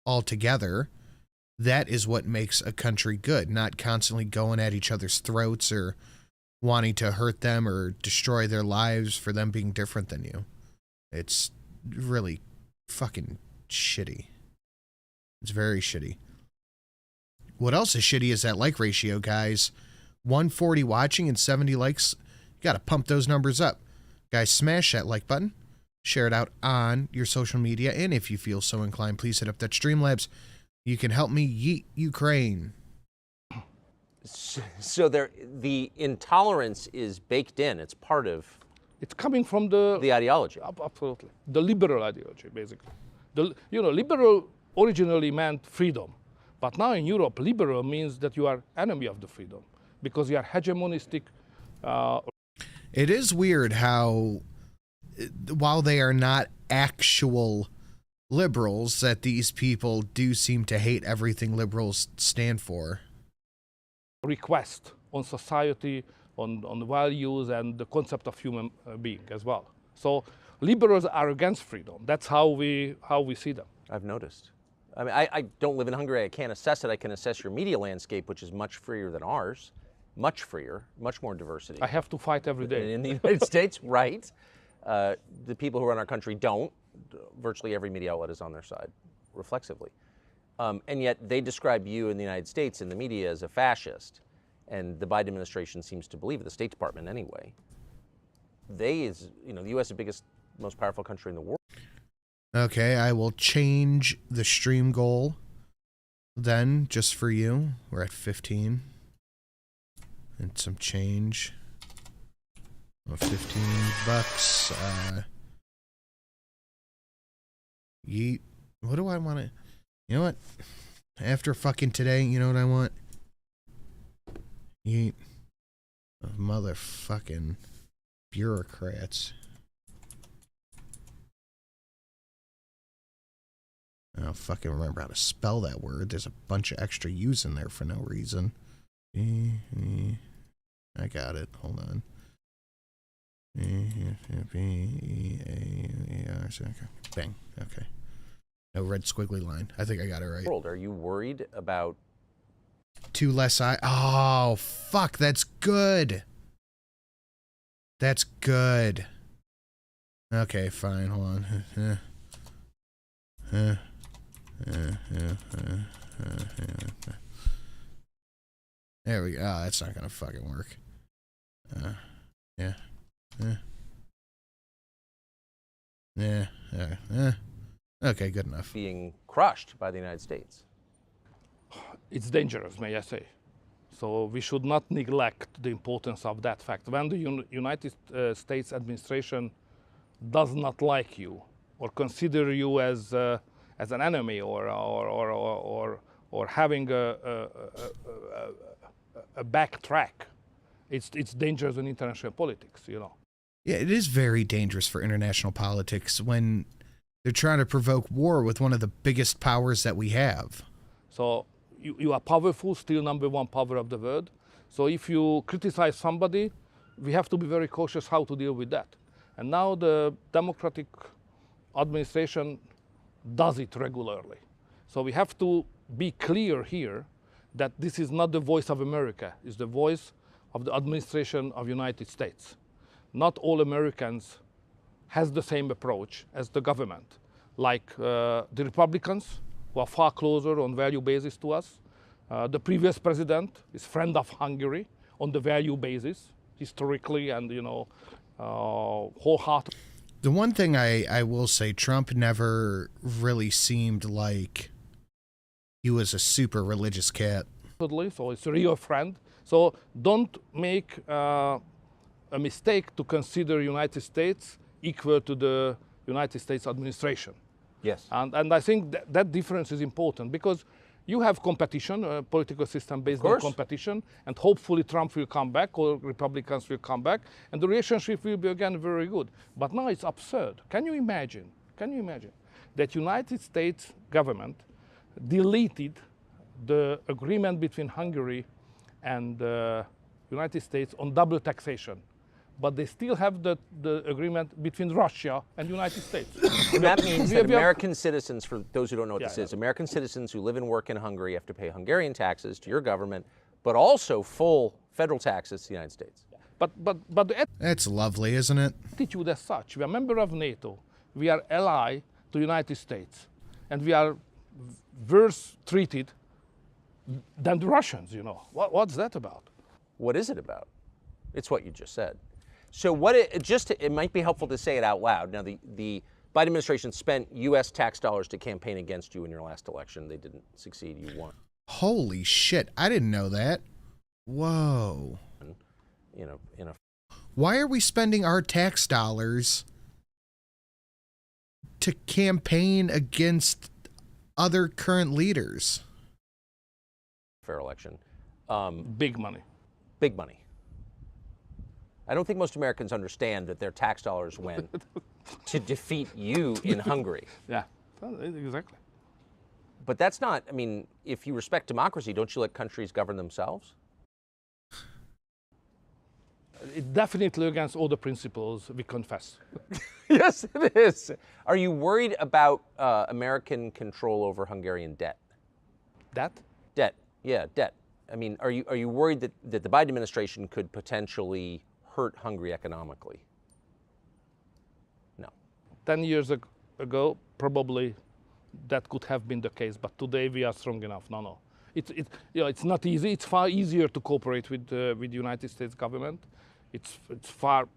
all together, that is what makes a country good, not constantly going at each other's throats or wanting to hurt them or destroy their lives for them being different than you. It's really fucking shitty. It's very shitty. What else is shitty is that like ratio, guys. 140 watching and 70 likes. You gotta pump those numbers up. Guys, smash that like button. Share it out on your social media. And if you feel so inclined, please hit up that Streamlabs. You can help me yeet Ukraine. So the intolerance is baked in. It's part of It's coming from the ideology. Absolutely. The liberal ideology, basically. Liberal originally meant freedom. But now in Europe, liberal means that you are enemy of the freedom. because you are hegemonistic. It is weird how, while they are not actual liberals, that these people do seem to hate everything liberals stand for. Request on society, on values, and the concept of human being as well. So liberals are against freedom. That's how we see them. I've noticed. I mean, I don't live in Hungary. I can't assess it. I can assess your media landscape, which is much freer than ours. Much freer, much more diversity. I have to fight every day. In the United States, right. The people who run our country don't. Virtually every media outlet is on their side, reflexively. And yet they describe you in the United States in the media as a fascist. And the Biden administration seems to believe it, the State Department anyway. The U.S. is the biggest, most powerful country in the world. Okay, I will change the stream goal then, just for you. We're at 15. And some change. Oh, $15. Yeet. What do I want to... You know what? After fucking today, you know what I want? Yeet. Motherfucking bureaucrats. I don't fucking remember how to spell that word. There's a bunch of extra U's in there for no reason. I got it. Hold on. Bang. Okay. No red squiggly line. I think I got it right. Are you worried about... Two less I... Oh, fuck. That's good. That's good. Okay, fine. Hold on. There we go. Oh, that's not gonna fucking work. Okay, good enough. being crushed by the United States? It's dangerous, may I say. So we should not neglect the importance of that fact. When the United States administration does not like you or consider you as an enemy or having a backtrack, it's dangerous in international politics, you know. Yeah, it is very dangerous for international politics when they're trying to provoke war with one of the biggest powers that we have. So you are powerful, still #1 power of the world. So if you criticize somebody, we have to be very cautious how to deal with that. And now the Democratic administration does it regularly. So we have to be clear here that this is not the voice of America, it's the voice of the administration of the United States. Not all Americans has the same approach as the government, like the Republicans, who are far closer on value basis to us. The previous president is friend of Hungary on the value basis, historically and, you know, wholeheartedly. The one thing I will say, Trump never really seemed like he was a super religious cat. So it's a real friend. So don't make a mistake to consider United States equal to the United States administration. Yes. And I think that difference is important because you have competition, a political system based on competition, and hopefully Trump will come back or Republicans will come back, and the relationship will be again very good. But now it's absurd. Can you imagine that United States government deleted the agreement between Hungary and the United States on double taxation? But they still have the agreement between Russia and the United States. And that means that American citizens, for those who don't know what this is, American citizens who live and work in Hungary have to pay Hungarian taxes to your government, but also full federal taxes to the United States. But the That's lovely, isn't it? attitude as such, we are a member of NATO, we are ally to the United States, and we are worse treated than the Russians, you know. What's that about? What is it about? It's what you just said. So what it might be helpful to say it out loud. Now, the Biden administration spent U.S. tax dollars to campaign against you in your last election. They didn't succeed. You won. Holy shit. I didn't know that. Whoa. You know, Why are we spending our tax dollars to campaign against other current leaders? fair election. Big money. big money. I don't think most Americans understand that their tax dollars went to defeat you in Hungary. Yeah, exactly. But that's not, I mean, if you respect democracy, don't you let countries govern themselves? It's definitely against all the principles we confess. Yes, it is. Are you worried about American control over Hungarian debt? That? Debt, yeah, debt. I mean, are you worried that the Biden administration could potentially hurt Hungary economically? No. 10 years ago, probably that could have been the case, but today we are strong enough. No. It's not easy. It's far easier to cooperate with the United States government. It's far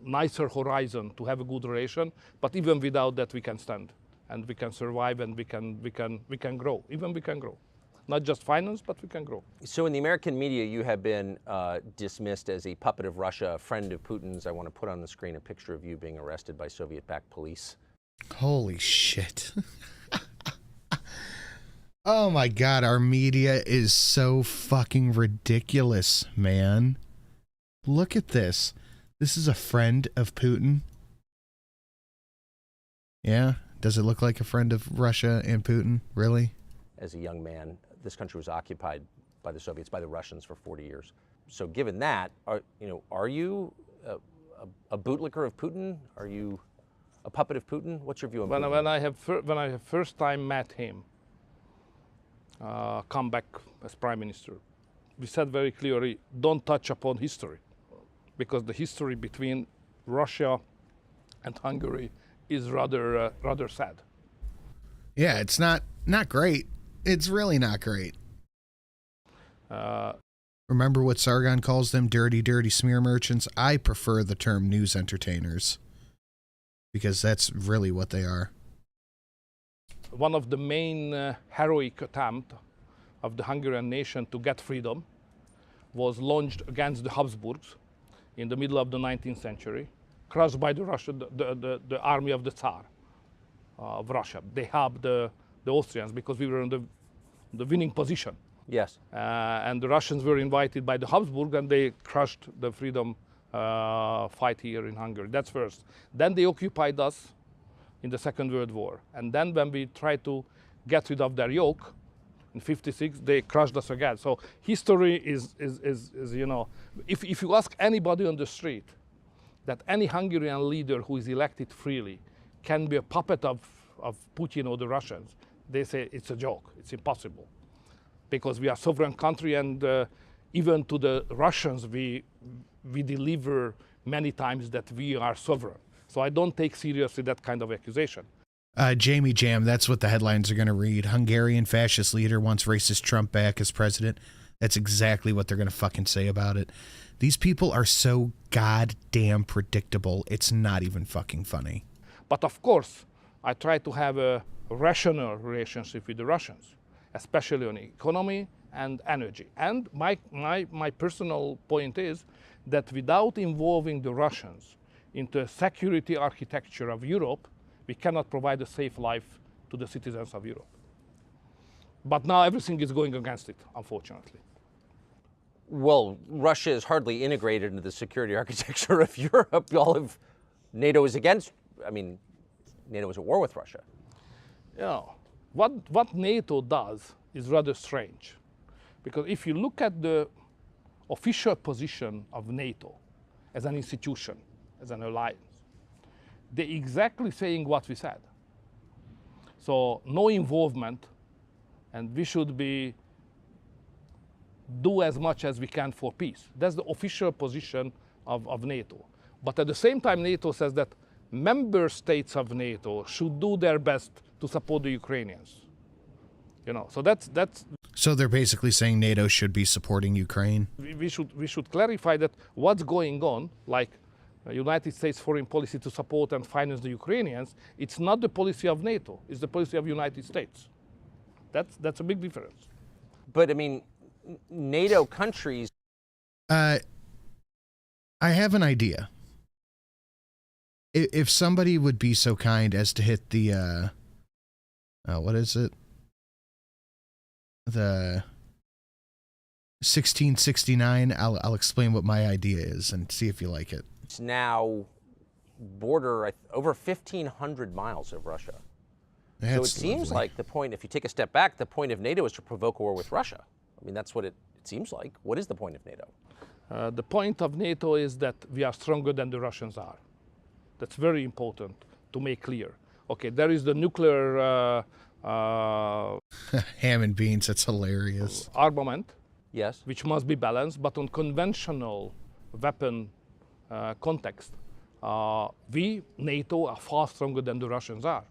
nicer horizon to have a good relation, but even without that we can stand and we can survive and we can grow. Even we can grow. Not just finance, but we can grow. So in the American media, you have been dismissed as a puppet of Russia, a friend of Putin's. I want to put on the screen a picture of you being arrested by Soviet-backed police. Holy shit. Oh my God, our media is so fucking ridiculous, man. Look at this. This is a friend of Putin. Yeah? Does it look like a friend of Russia and Putin? Really? As a young man, this country was occupied by the Soviets, by the Russians for 40 years. So given that, are you a bootlicker of Putin? Are you a puppet of Putin? What's your view on Putin? When I have first time met him, come back as prime minister, we said very clearly, don't touch upon history, because the history between Russia and Hungary is rather sad. Yeah, it's not great. It's really not great. Remember what Sargon calls them, dirty, dirty smear merchants? I prefer the term news entertainers, because that's really what they are. One of the main heroic attempts of the Hungarian nation to get freedom was launched against the Habsburgs in the middle of the 19th century, crushed by the army of the Tsar of Russia. They helped the Austrians because we were in the winning position. Yes. And the Russians were invited by the Habsburg, and they crushed the freedom fight here in Hungary. That's first. Then they occupied us in the Second World War. And then when we tried to get rid of their yoke in 56, they crushed us again. So history is you know, if you ask anybody on the street that any Hungarian leader who is elected freely can be a puppet of Putin or the Russians, they say it's a joke, it's impossible. Because we are a sovereign country, and even to the Russians we deliver many times that we are sovereign. So I don't take seriously that kind of accusation. Jamie Jam, that's what the headlines are going to read. Hungarian fascist leader wants racist Trump back as president. That's exactly what they're going to fucking say about it. These people are so goddamn predictable. It's not even fucking funny. But of course, I try to have a rational relationship with the Russians, especially on economy and energy. And my personal point is that without involving the Russians into a security architecture of Europe, we cannot provide a safe life to the citizens of Europe. But now everything is going against it, unfortunately. Well, Russia is hardly integrated into the security architecture of Europe. NATO is against, I mean, NATO is at war with Russia. Yeah. What NATO does is rather strange. Because if you look at the official position of NATO as an institution, as an alliance, they're exactly saying what we said. So no involvement, and we should do as much as we can for peace. That's the official position of NATO. But at the same time, NATO says that member states of NATO should do their best to support the Ukrainians. You know, so that's. So they're basically saying NATO should be supporting Ukraine. We should clarify that what's going on, like United States foreign policy to support and finance the Ukrainians, it's not the policy of NATO, it's the policy of United States. That's a big difference. But I mean, NATO countries. I have an idea. If somebody would be so kind as to hit the, what is it? 1669. I'll explain what my idea is and see if you like it. It's now border over 1,500 miles of Russia. So it seems like the point, if you take a step back, the point of NATO is to provoke a war with Russia. I mean, that's what it seems like. What is the point of NATO? The point of NATO is that we are stronger than the Russians are. That's very important to make clear. Okay, there is the nuclear ham and beans, that's hilarious. Armament, Yes. which must be balanced, but on conventional weapon context, we, NATO, are far stronger than the Russians are.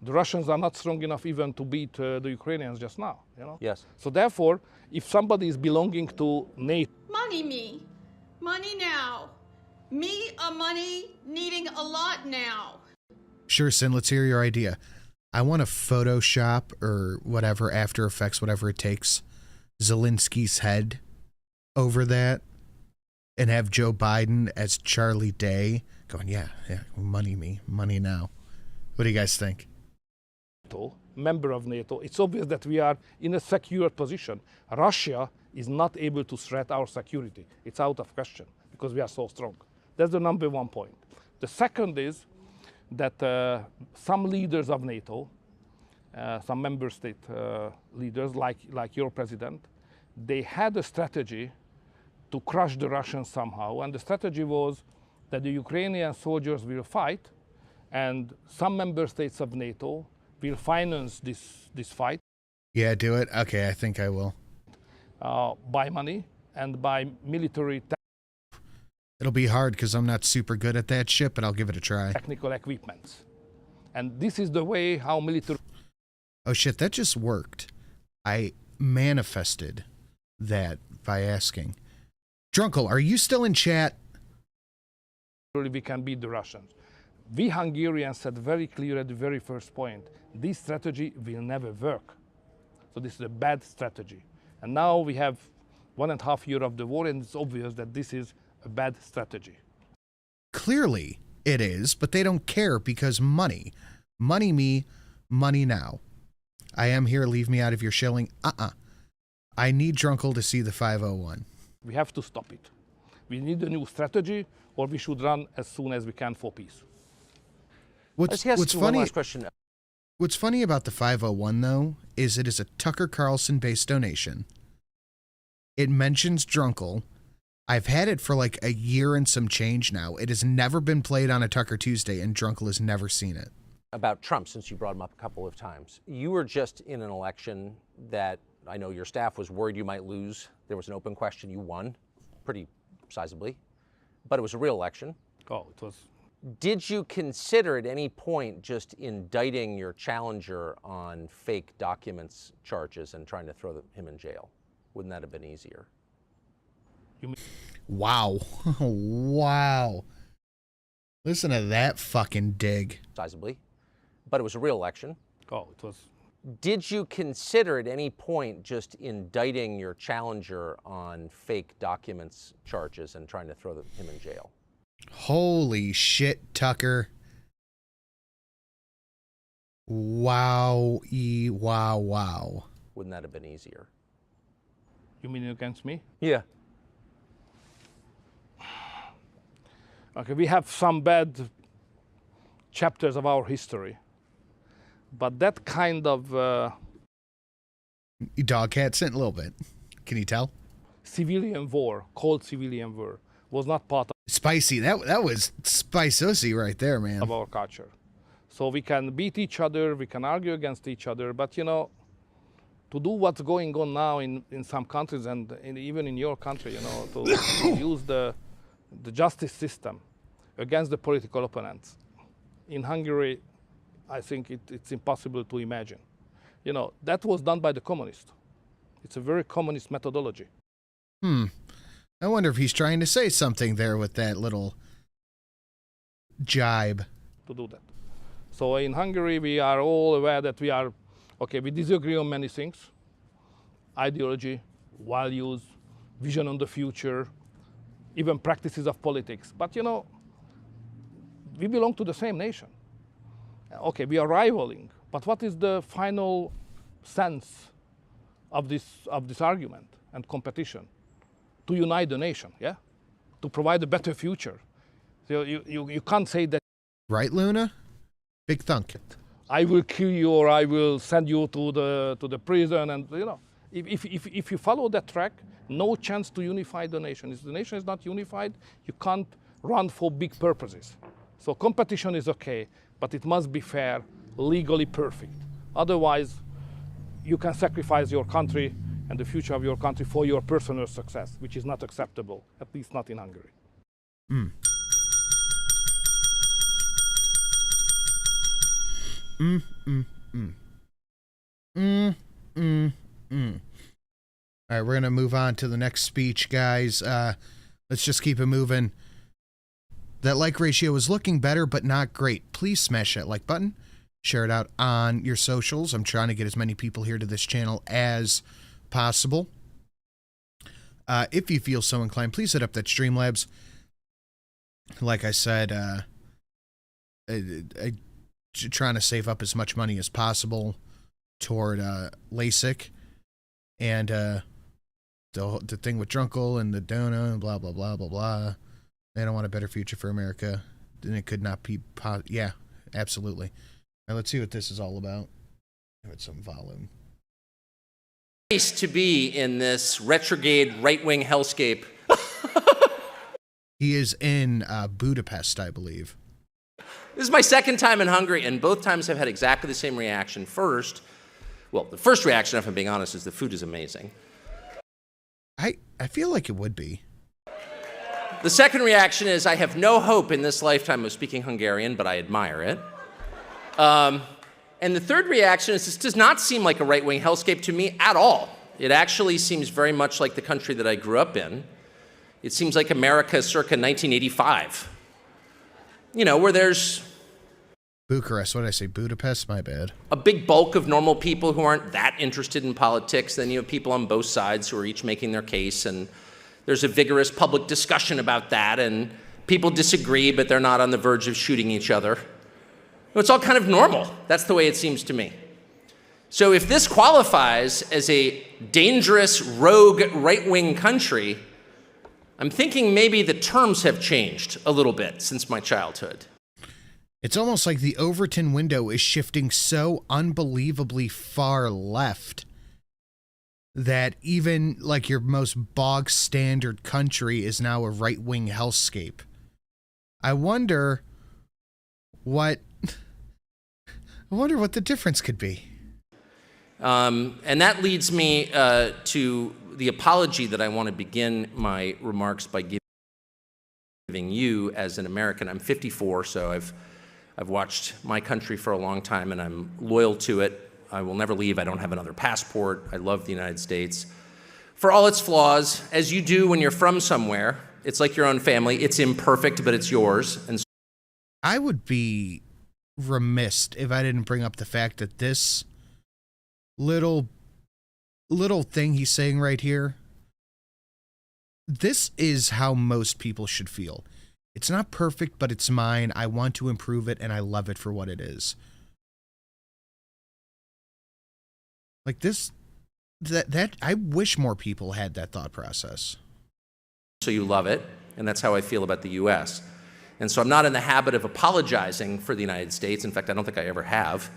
The Russians are not strong enough even to beat the Ukrainians just now, you know? Yes. So therefore, if somebody is belonging to NATO, Money me. Money now. Me a money needing a lot now. Sure, Sin, let's hear your idea. I want to Photoshop or whatever, After Effects, whatever it takes, Zelensky's head over that and have Joe Biden as Charlie Day going, yeah, money me, money now. What do you guys think? member of NATO, it's obvious that we are in a secure position. Russia is not able to threat our security. It's out of question because we are so strong. That's the number one point. The second is that some leaders of NATO, some member state leaders like your president, they had a strategy to crush the Russians somehow. And the strategy was that the Ukrainian soldiers will fight and some member states of NATO will finance this fight. Yeah, do it. Okay, I think I will. By money and by military It'll be hard because I'm not super good at that shit, but I'll give it a try. technical equipments. And this is the way how military Oh shit, that just worked. I manifested that by asking. Drunkle, are you still in chat? we can beat the Russians. We Hungarians said very clear at the very first point, this strategy will never work. So this is a bad strategy. And now we have 1.5 years of the war and it's obvious that this is a bad strategy. Clearly it is, but they don't care because money. Money me, money now. I am here, leave me out of your shilling. I need Drunkle to see the 501. We have to stop it. We need a new strategy or we should run as soon as we can for peace. What's One funny? last question. What's funny about the 501 though is it is a Tucker Carlson based donation. It mentions Drunkle. I've had it for like a year and some change now. It has never been played on a Tucker Tuesday and Drunkle has never seen it. About Trump, since you brought him up a couple of times. You were just in an election that I know your staff was worried you might lose. There was an open question. You won pretty sizably, but it was a real election. Oh, it was. Did you consider at any point just indicting your challenger on fake documents charges and trying to throw him in jail? Wouldn't that have been easier? Wow. Wow. Listen to that fucking dig. Sizably, but it was a real election. Oh, it was. Did you consider at any point just indicting your challenger on fake documents charges and trying to throw him in jail? Holy shit, Tucker. Wow. Wow. Wouldn't that have been easier? You mean against me? Yeah. Okay, we have some bad chapters of our history, but that kind of Dog cat sent a little bit. Can you tell? civilian war, cold civilian war, was not part Spicy. That was Spicyuusy right there, man. of our culture. So we can beat each other, we can argue against each other, but you know, to do what's going on now in some countries and even in your country, you know, to use the justice system against the political opponents. In Hungary, I think it's impossible to imagine. You know, that was done by the communists. It's a very communist methodology. I wonder if he's trying to say something there with that little jibe. To do that. So in Hungary, we are all aware that we disagree on many things. Ideology, values, vision on the future, even practices of politics. But you know, we belong to the same nation. Okay, we are rivaling, but what is the final sense of this argument? and competition to unite the nation, yeah? To provide a better future. So you can't say that. Right, Luna? Big thunk. I will kill you or I will send you to the prison, and you know, if you follow that track, no chance to unify the nation. If the nation is not unified, you can't run for big purposes. So competition is okay, but it must be fair, legally perfect. Otherwise, you can sacrifice your country and the future of your country for your personal success, which is not acceptable, at least not in Hungary. All right, we're going to move on to the next speech, guys. Let's just keep it moving. That like ratio is looking better, but not great. Please smash that like button. Share it out on your socials. I'm trying to get as many people here to this channel as possible. If you feel so inclined, please hit up that Streamlabs. Like I said, I trying to save up as much money as possible toward LASIK and the thing with Drunkle and the Dona and blah blah blah blah blah. They don't want a better future for America, then it could not be. Yeah, absolutely. Now let's see what this is all about. Give it some volume. To be in this retrograde right-wing hellscape. He is in Budapest, I believe. This is my second time in Hungary, and both times I've had exactly the same reaction. First, well, the first reaction, if I'm being honest, is the food is amazing. I feel like it would be. The second reaction is I have no hope in this lifetime of speaking Hungarian, but I admire it. And the third reaction is this does not seem like a right-wing hellscape to me at all. It actually seems very much like the country that I grew up in. It seems like America circa 1985. You know, where there's Bucharest, what did I say? Budapest? My bad. a big bulk of normal people who aren't that interested in politics. Then you have people on both sides who are each making their case, and there's a vigorous public discussion about that, and people disagree, but they're not on the verge of shooting each other. It's all kind of normal. That's the way it seems to me. So if this qualifies as a dangerous, rogue, right-wing country, I'm thinking maybe the terms have changed a little bit since my childhood. It's almost like the Overton window is shifting so unbelievably far left that even like your most bog standard country is now a right-wing hellscape. I wonder what the difference could be. And that leads me to the apology that I want to begin my remarks by giving you as an American. I'm 54, so I've watched my country for a long time, and I'm loyal to it. I will never leave. I don't have another passport. I love the United States. For all its flaws, as you do when you're from somewhere, it's like your own family. It's imperfect, but it's yours. And so I would be remiss if I didn't bring up the fact that this little thing he's saying right here, this is how most people should feel. It's not perfect, but it's mine. I want to improve it, and I love it for what it is. Like this, that I wish more people had that thought process. So you love it, and that's how I feel about the U.S. And so I'm not in the habit of apologizing for the United States. In fact, I don't think I ever have.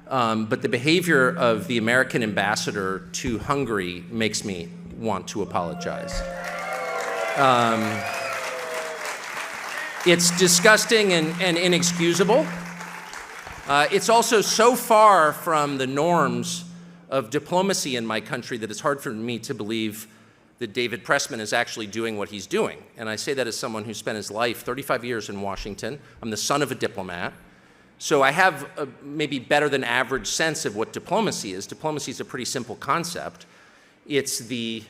But the behavior of the American ambassador to Hungary makes me want to apologize. It's disgusting and inexcusable. It's also so far from the norms of diplomacy in my country that it's hard for me to believe that David Pressman is actually doing what he's doing. And I say that as someone who spent his life, 35 years in Washington. I'm the son of a diplomat. So I have a maybe better than average sense of what diplomacy is. Diplomacy is a pretty simple concept. It's the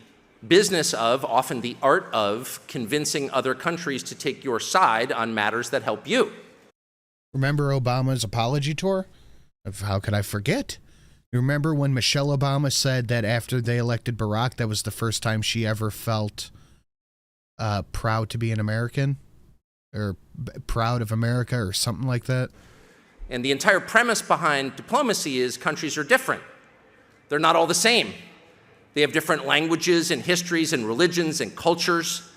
business of, often the art of, convincing other countries to take your side on matters that help you. Remember Obama's apology tour? How could I forget? Remember when Michelle Obama said that after they elected Barack, that was the first time she ever felt proud to be an American? Or proud of America or something like that? And the entire premise behind diplomacy is countries are different. They're not all the same. They have different languages and histories and religions and cultures,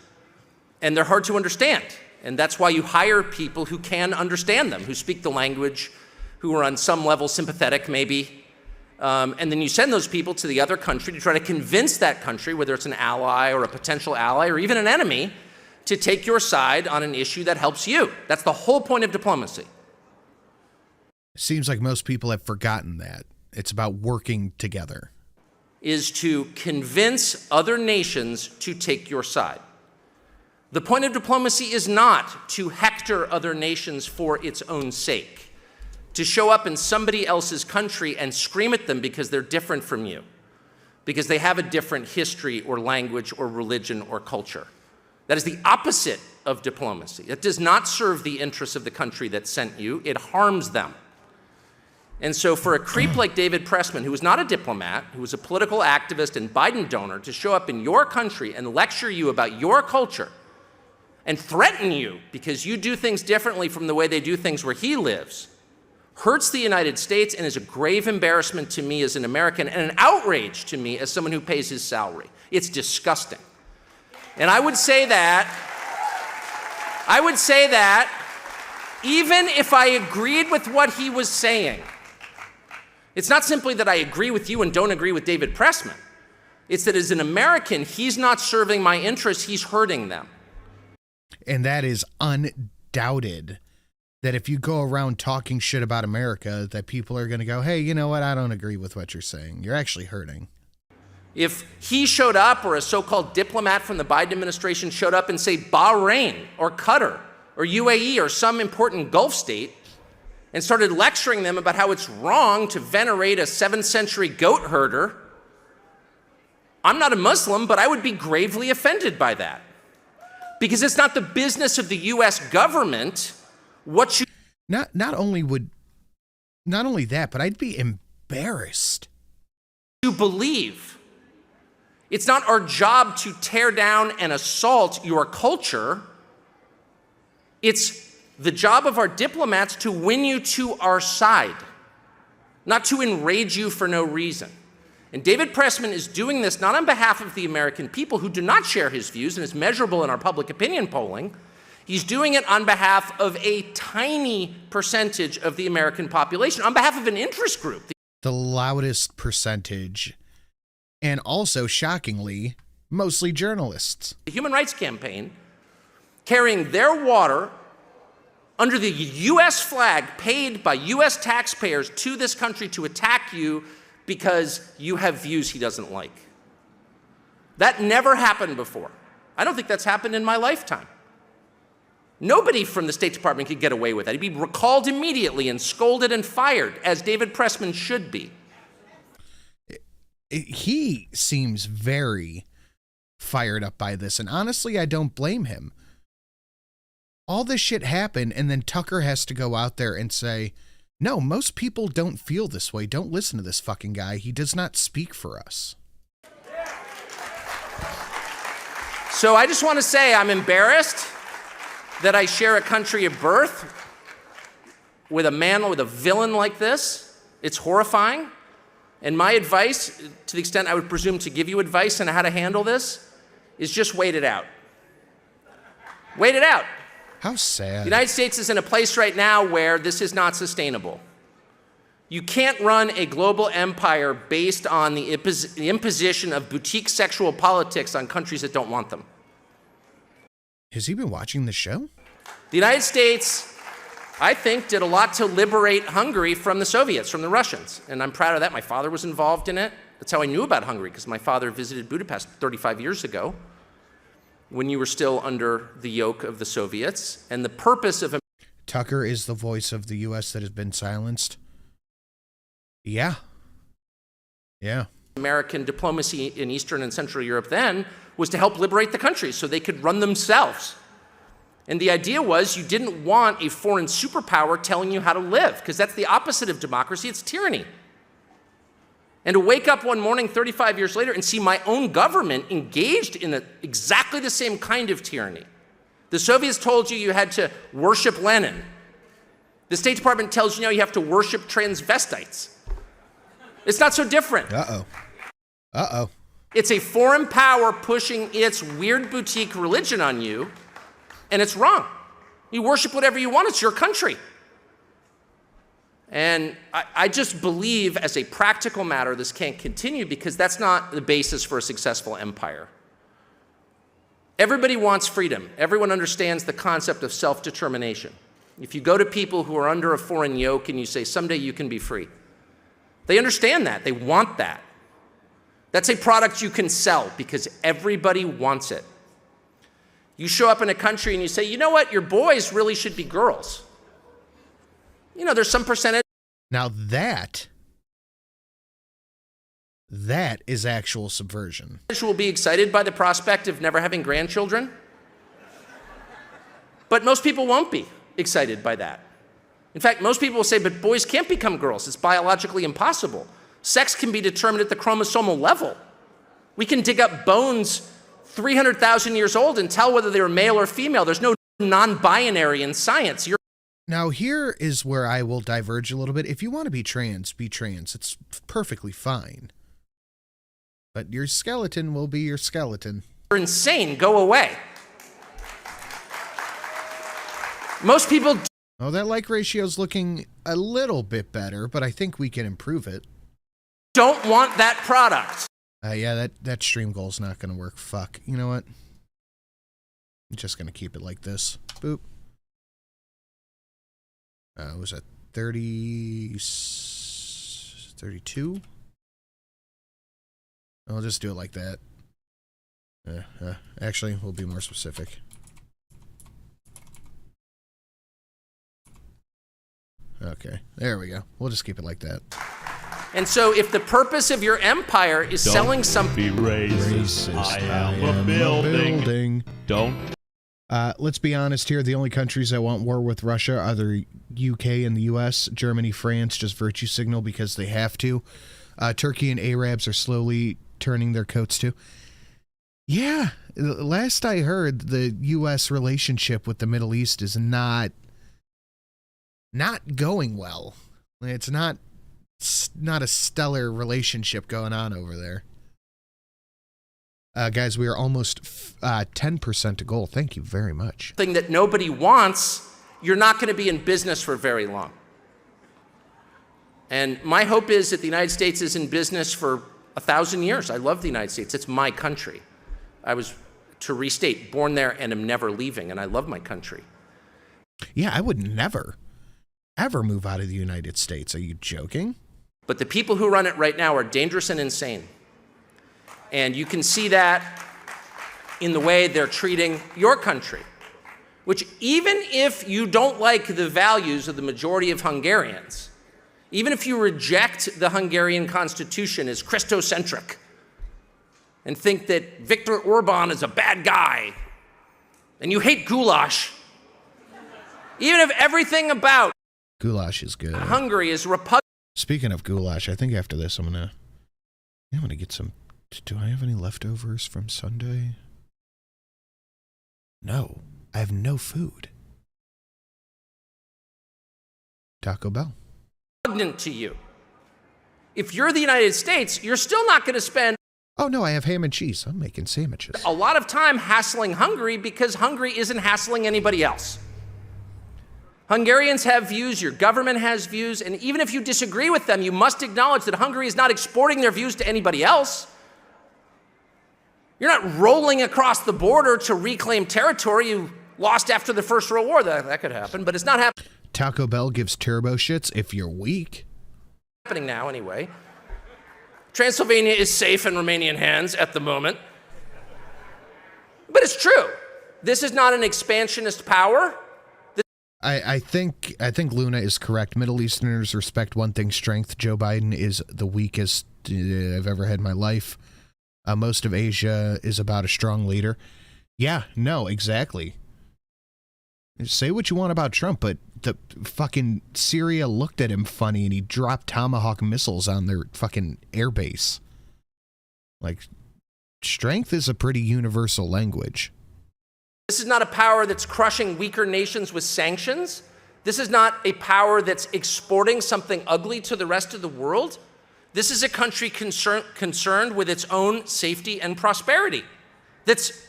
and they're hard to understand. And that's why you hire people who can understand them, who speak the language, who are on some level sympathetic maybe. And then you send those people to the other country to try to convince that country, whether it's an ally or a potential ally or even an enemy, to take your side on an issue that helps you. That's the whole point of diplomacy. Seems like most people have forgotten that. It's about working together. Is to convince other nations to take your side. The point of diplomacy is not to hector other nations for its own sake, to show up in somebody else's country and scream at them because they're different from you, because they have a different history or language or religion or culture. That is the opposite of diplomacy. It does not serve the interests of the country that sent you, it harms them. And so for a creep like David Pressman, who was not a diplomat, who was a political activist and Biden donor, to show up in your country and lecture you about your culture and threaten you because you do things differently from the way they do things where he lives, hurts the United States and is a grave embarrassment to me as an American and an outrage to me as someone who pays his salary. It's disgusting. And I would say that even if I agreed with what he was saying, it's not simply that I agree with you and don't agree with David Pressman. It's that as an American, he's not serving my interests, he's hurting them. And that is undoubted, that if you go around talking shit about America, that people are going to go, hey, you know what? I don't agree with what you're saying. You're actually hurting. If he showed up, or a so-called diplomat from the Biden administration showed up and say Bahrain or Qatar or UAE or some important Gulf state and started lecturing them about how it's wrong to venerate a 7th century goat herder, I'm not a Muslim, but I would be gravely offended by that. Because it's not the business of the US government what you... Not only that, but I'd be embarrassed. You believe. It's not our job to tear down and assault your culture. It's the job of our diplomats to win you to our side, not to enrage you for no reason. And David Pressman is doing this not on behalf of the American people who do not share his views, and it's measurable in our public opinion polling. He's doing it on behalf of a tiny percentage of the American population, on behalf of an interest group. The loudest percentage, and also, shockingly, mostly journalists. The Human Rights Campaign, carrying their water under the US flag, paid by US taxpayers to this country to attack you because you have views he doesn't like. That never happened before. I don't think that's happened in my lifetime. Nobody from the State Department could get away with that. He'd be recalled immediately and scolded and fired, as David Pressman should be. He seems very fired up by this, and honestly, I don't blame him. All this shit happened, and then Tucker has to go out there and say, no, most people don't feel this way. Don't listen to this fucking guy. He does not speak for us. So I just want to say I'm embarrassed that I share a country of birth with a man, with a villain like this. It's horrifying. And my advice, to the extent I would presume to give you advice on how to handle this, is just wait it out. Wait it out. How sad. The United States is in a place right now where this is not sustainable. You can't run a global empire based on the imposition of boutique sexual politics on countries that don't want them. Has he been watching the show? The United States, I think, did a lot to liberate Hungary from the Soviets, from the Russians. And I'm proud of that. My father was involved in it. That's how I knew about Hungary, because my father visited Budapest 35 years ago, when you were still under the yoke of the Soviets. And the purpose of... Tucker is the voice of the U.S. that has been silenced. Yeah. Yeah. American diplomacy in Eastern and Central Europe then was to help liberate the countries so they could run themselves. And the idea was you didn't want a foreign superpower telling you how to live, because that's the opposite of democracy, it's tyranny. And to wake up one morning 35 years later and see my own government engaged in exactly the same kind of tyranny. The Soviets told you you had to worship Lenin. The State Department tells you now you have to worship transvestites. It's not so different. Uh-oh. Uh-oh. It's a foreign power pushing its weird boutique religion on you, and it's wrong. You worship whatever you want, it's your country. And I just believe, as a practical matter, this can't continue because that's not the basis for a successful empire. Everybody wants freedom. Everyone understands the concept of self-determination. If you go to people who are under a foreign yoke and you say, someday you can be free, they understand that. They want that. That's a product you can sell because everybody wants it. You show up in a country and you say, you know what, your boys really should be girls. You know, there's some percentage. Now that is actual subversion. Will be excited by the prospect of never having grandchildren. But most people won't be excited by that. In fact, most people will say, but boys can't become girls. It's biologically impossible. Sex can be determined at the chromosomal level. We can dig up bones 300,000 years old and tell whether they were male or female. There's no non-binary in science. Now, here is where I will diverge a little bit. If you want to be trans, be trans. It's perfectly fine. But your skeleton will be your skeleton. You're insane. Go away. Most people... Oh, that like ratio's looking a little bit better, but I think we can improve it. Don't want that product. Yeah, that stream goal's not going to work. Fuck. You know what? I'm just going to keep it like this. Boop. Was that 32? I'll just do it like that. Actually, we'll be more specific. Okay, there we go. We'll just keep it like that. And so if the purpose of your empire is selling something... Be racist. I am a building. Don't. Let's be honest here. The only countries that want war with Russia are the UK and the US. Germany, France just virtue signal because they have to. Turkey and Arabs are slowly turning their coats too. Yeah, last I heard, the US relationship with the Middle East is not going well. It's not a stellar relationship going on over there. Guys, we are almost 10% to goal. Thank you very much. Thing that nobody wants, you're not going to be in business for very long. And my hope is that the United States is in business for 1,000 years. I love the United States. It's my country. I was, to restate, born there and am never leaving, and I love my country. Yeah, I would never, ever move out of the United States. Are you joking? But the people who run it right now are dangerous and insane. And you can see that in the way they're treating your country, which even if you don't like the values of the majority of Hungarians, even if you reject the Hungarian constitution as Christocentric and think that Viktor Orbán is a bad guy and you hate goulash, even if everything about goulash is good. Hungary is repugnant. Speaking of goulash, I think after this I'm gonna get some. Do I have any leftovers from Sunday? No, I have no food. Taco Bell. To you. If you're the United States, you're still not going to spend... Oh no, I have ham and cheese. I'm making sandwiches. ...a lot of time hassling Hungary because Hungary isn't hassling anybody else. Hungarians have views, your government has views, and even if you disagree with them, you must acknowledge that Hungary is not exporting their views to anybody else. You're not rolling across the border to reclaim territory you lost after the First World War. That could happen, but it's not happening. Taco Bell gives turbo shits if you're weak. Happening now, anyway. Transylvania is safe in Romanian hands at the moment. But it's true. This is not an expansionist power. I think Luna is correct. Middle Easterners respect one thing: strength. Joe Biden is the weakest I've ever had in my life. Most of Asia is about a strong leader. Yeah, no, exactly. Say what you want about Trump, but the fucking Syria looked at him funny and he dropped Tomahawk missiles on their fucking airbase. Like, strength is a pretty universal language. This is not a power that's crushing weaker nations with sanctions. This is not a power that's exporting something ugly to the rest of the world. This is a country concerned with its own safety and prosperity. That's,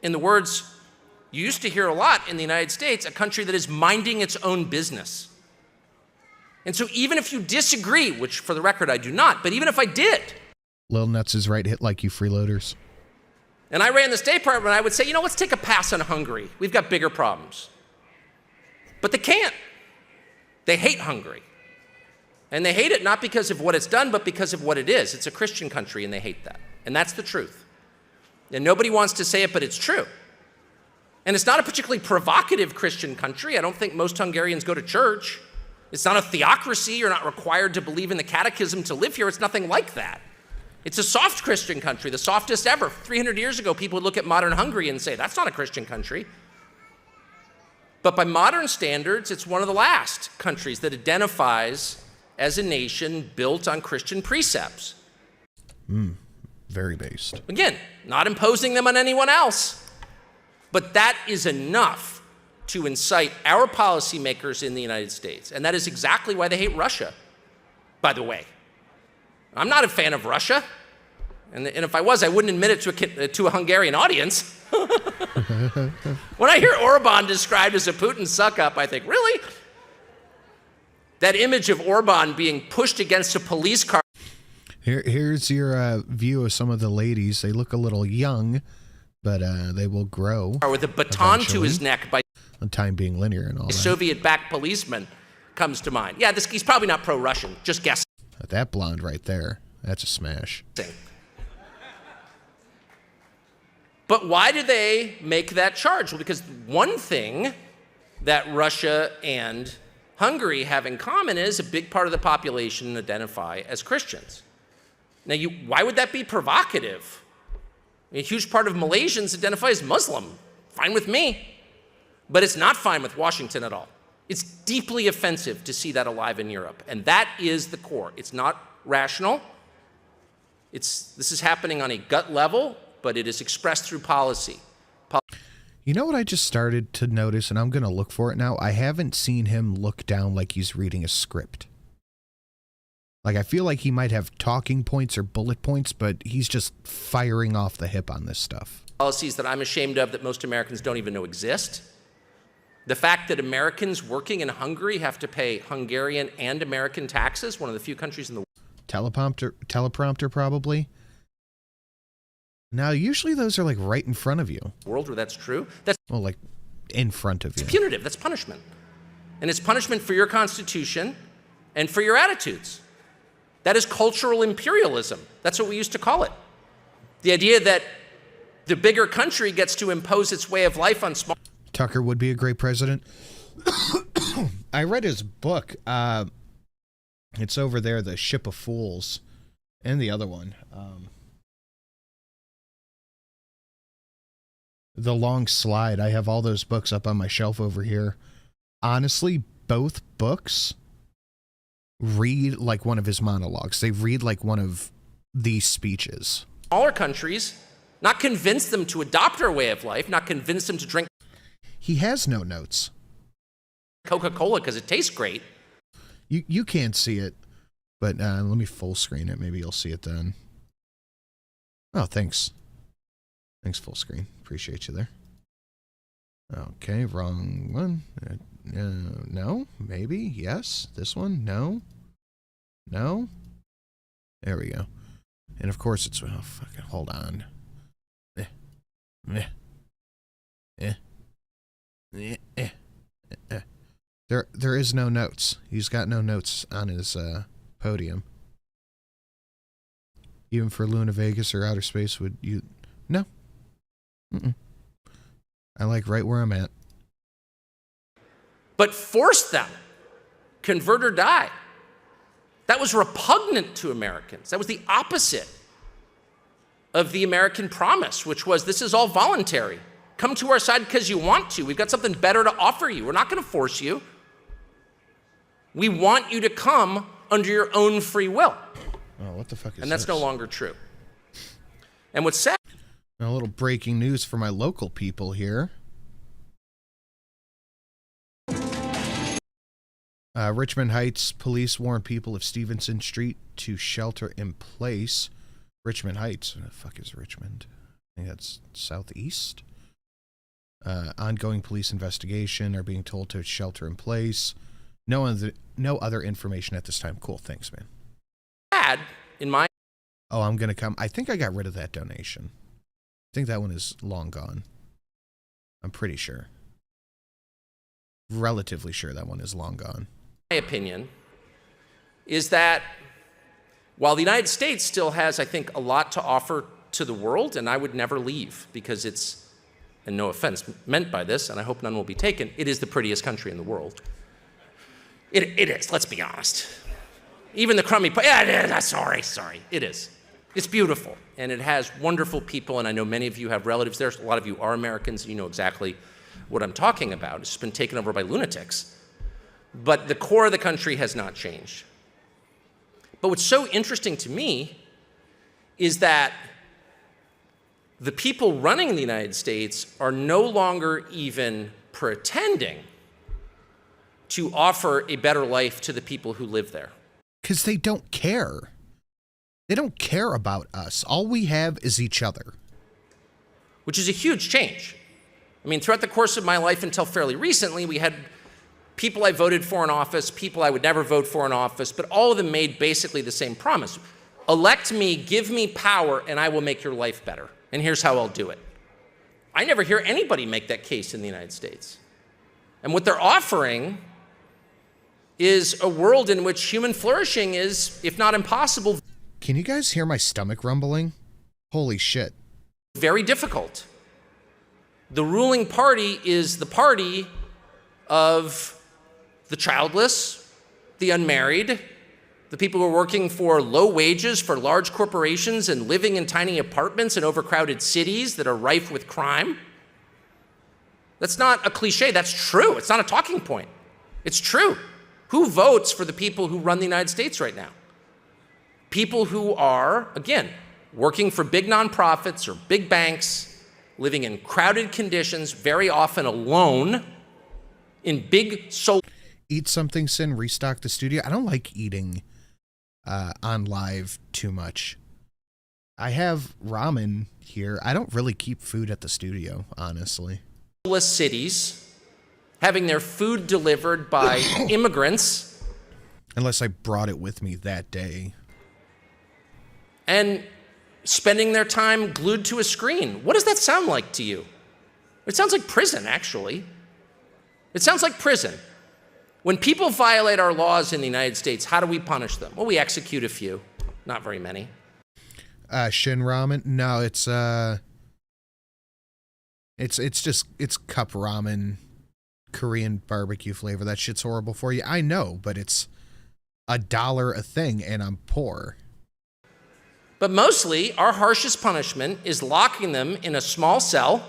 in the words you used to hear a lot in the United States, a country that is minding its own business. And so even if you disagree, which for the record I do not, but even if I did. Lil Nuts is right, hit like you freeloaders. And I ran the State Department, I would say, you know, let's take a pass on Hungary. We've got bigger problems. But they can't. They hate Hungary. And they hate it not because of what it's done, but because of what it is. It's a Christian country, and they hate that. And that's the truth. And nobody wants to say it, but it's true. And it's not a particularly provocative Christian country. I don't think most Hungarians go to church. It's not a theocracy. You're not required to believe in the catechism to live here. It's nothing like that. It's a soft Christian country, the softest ever. 300 years ago, people would look at modern Hungary and say, that's not a Christian country. But by modern standards, it's one of the last countries that identifies as a nation built on Christian precepts. Very based. Again, not imposing them on anyone else. But that is enough to incite our policymakers in the United States. And that is exactly why they hate Russia, by the way. I'm not a fan of Russia. And if I was, I wouldn't admit it to a Hungarian audience. When I hear Orbán described as a Putin suck-up, I think, really? That image of Orbán being pushed against a police car. Here's your view of some of the ladies. They look a little young, but they will grow. With a baton to his neck by the time being linear and all that. Soviet-backed policeman comes to mind. Yeah, he's probably not pro-Russian, just guessing. That blonde right there, that's a smash. But why do they make that charge? Well, because one thing that Russia and Hungary have in common is a big part of the population identify as Christians. Now, why would that be provocative? A huge part of Malaysians identify as Muslim. Fine with me. But it's not fine with Washington at all. It's deeply offensive to see that alive in Europe. And that is the core. It's not rational. This is happening on a gut level, but it is expressed through policy. You know what I just started to notice, and I'm going to look for it now? I haven't seen him look down like he's reading a script. Like, I feel like he might have talking points or bullet points, but he's just firing off the hip on this stuff. Policies that I'm ashamed of that most Americans don't even know exist. The fact that Americans working in Hungary have to pay Hungarian and American taxes, one of the few countries in the world. Teleprompter probably. Now, usually those are like right in front of you. World where that's true. That's well, like in front of you. It's punitive. That's punishment. And it's punishment for your constitution and for your attitudes. That is cultural imperialism. That's what we used to call it. The idea that the bigger country gets to impose its way of life on small. Tucker would be a great president. I read his book. It's over there, The Ship of Fools, and the other one. The Long Slide. I have all those books up on my shelf over here. Honestly, both books read like one of his monologues. They read like one of these speeches. Smaller countries, not convince them to adopt our way of life, not convince them to drink. He has no notes. Coca-Cola because it tastes great. You can't see it, but let me full screen it. Maybe you'll see it then. Oh, thanks. Thanks, full screen. Appreciate you there. Okay, wrong one. No, maybe, yes. This one, no. No. There we go. And of course it's, oh, fucking, hold on. There is no notes. He's got no notes on his podium. Even for Luna Vegas or outer space, would you? No. I like right where I'm at. But force them. Convert or die. That was repugnant to Americans. That was the opposite of the American promise, which was this is all voluntary. Come to our side because you want to. We've got something better to offer you. We're not going to force you. We want you to come under your own free will. Oh, what the fuck is this? And that's no longer true. And what's sad... A little breaking news for my local people here. Richmond Heights police warn people of Stevenson Street to shelter in place. Richmond Heights. Where the fuck is Richmond? I think that's southeast. Ongoing police investigation. Are being told to shelter in place. No other information at this time. Cool. Thanks, man. Bad in my. Oh, I'm going to come. I think I got rid of that donation. I think that one is long gone. I'm pretty sure. Relatively sure that one is long gone. My opinion is that while the United States still has, I think, a lot to offer to the world, and I would never leave because it's, and no offense meant by this, and I hope none will be taken, it is the prettiest country in the world. It is, let's be honest. Even the crummy, sorry, it is. It's beautiful, and it has wonderful people, and I know many of you have relatives there. A lot of you are Americans, and you know exactly what I'm talking about. It's just been taken over by lunatics. But the core of the country has not changed. But what's so interesting to me is that the people running the United States are no longer even pretending to offer a better life to the people who live there. Because they don't care. They don't care about us. All we have is each other. Which is a huge change. I mean, throughout the course of my life until fairly recently, we had people I voted for in office, people I would never vote for in office, but all of them made basically the same promise. Elect me, give me power, and I will make your life better. And here's how I'll do it. I never hear anybody make that case in the United States. And what they're offering is a world in which human flourishing is, if not impossible. Can you guys hear my stomach rumbling? Holy shit. Very difficult. The ruling party is the party of the childless, the unmarried, the people who are working for low wages for large corporations and living in tiny apartments in overcrowded cities that are rife with crime. That's not a cliche, that's true. It's not a talking point. It's true. Who votes for the people who run the United States right now? People who are, again, working for big nonprofits or big banks, living in crowded conditions, very often alone, in big Eat something, Sin, restock the studio. I don't like eating on live too much. I have ramen here. I don't really keep food at the studio, honestly. cities having their food delivered by immigrants. Unless I brought it with me that day. And spending their time glued to a screen. What does that sound like to you? It sounds like prison, actually. It sounds like prison. When people violate our laws in the United States, how do we punish them? Well, we execute a few, not very many. Shin ramen? No, it's cup ramen, Korean barbecue flavor. That shit's horrible for you. I know, but it's $1 a thing, and I'm poor. But mostly, our harshest punishment is locking them in a small cell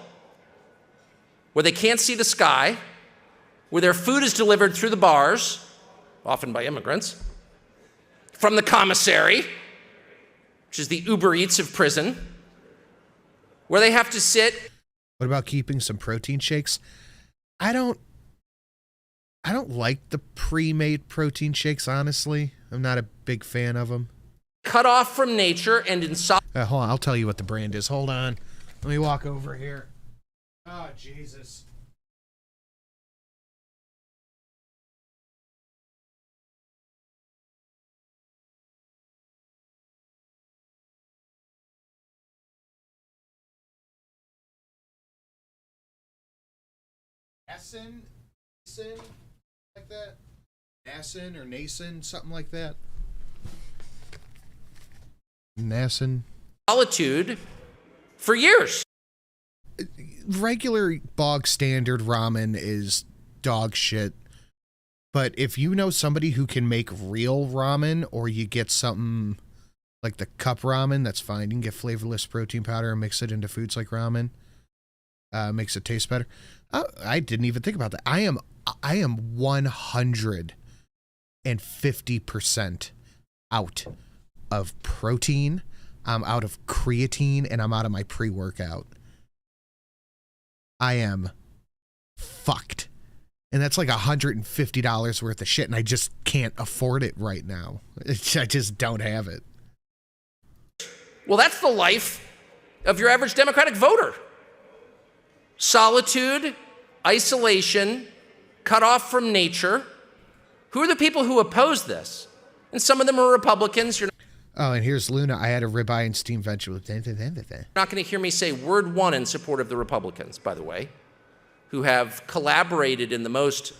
where they can't see the sky, where their food is delivered through the bars, often by immigrants, from the commissary, which is the Uber Eats of prison, where they have to sit. What about keeping some protein shakes? I don't like the pre-made protein shakes, honestly. I'm not a big fan of them. Cut off from nature and in hold on, I'll tell you what the brand is. Hold on. Let me walk over here. Oh, Jesus. Nason, like that? Nason or Nason, something like that. Nason. Solitude for years. Regular bog standard ramen is dog shit. But if you know somebody who can make real ramen, or you get something like the cup ramen, that's fine. You can get flavorless protein powder and mix it into foods like ramen. Makes it taste better. I didn't even think about that. I am 150% out of protein. I'm out of creatine, and I'm out of my pre-workout. I am fucked. And that's like $150 worth of shit, and I just can't afford it right now. I just don't have it. Well, that's the life of your average Democratic voter. Solitude, isolation, cut off from nature. Who are the people who oppose this? And some of them are Republicans. You're Oh, and here's Luna. I had a ribeye and steamed vegetable. not going to hear me say word one in support of the Republicans, by the way, who have collaborated in the most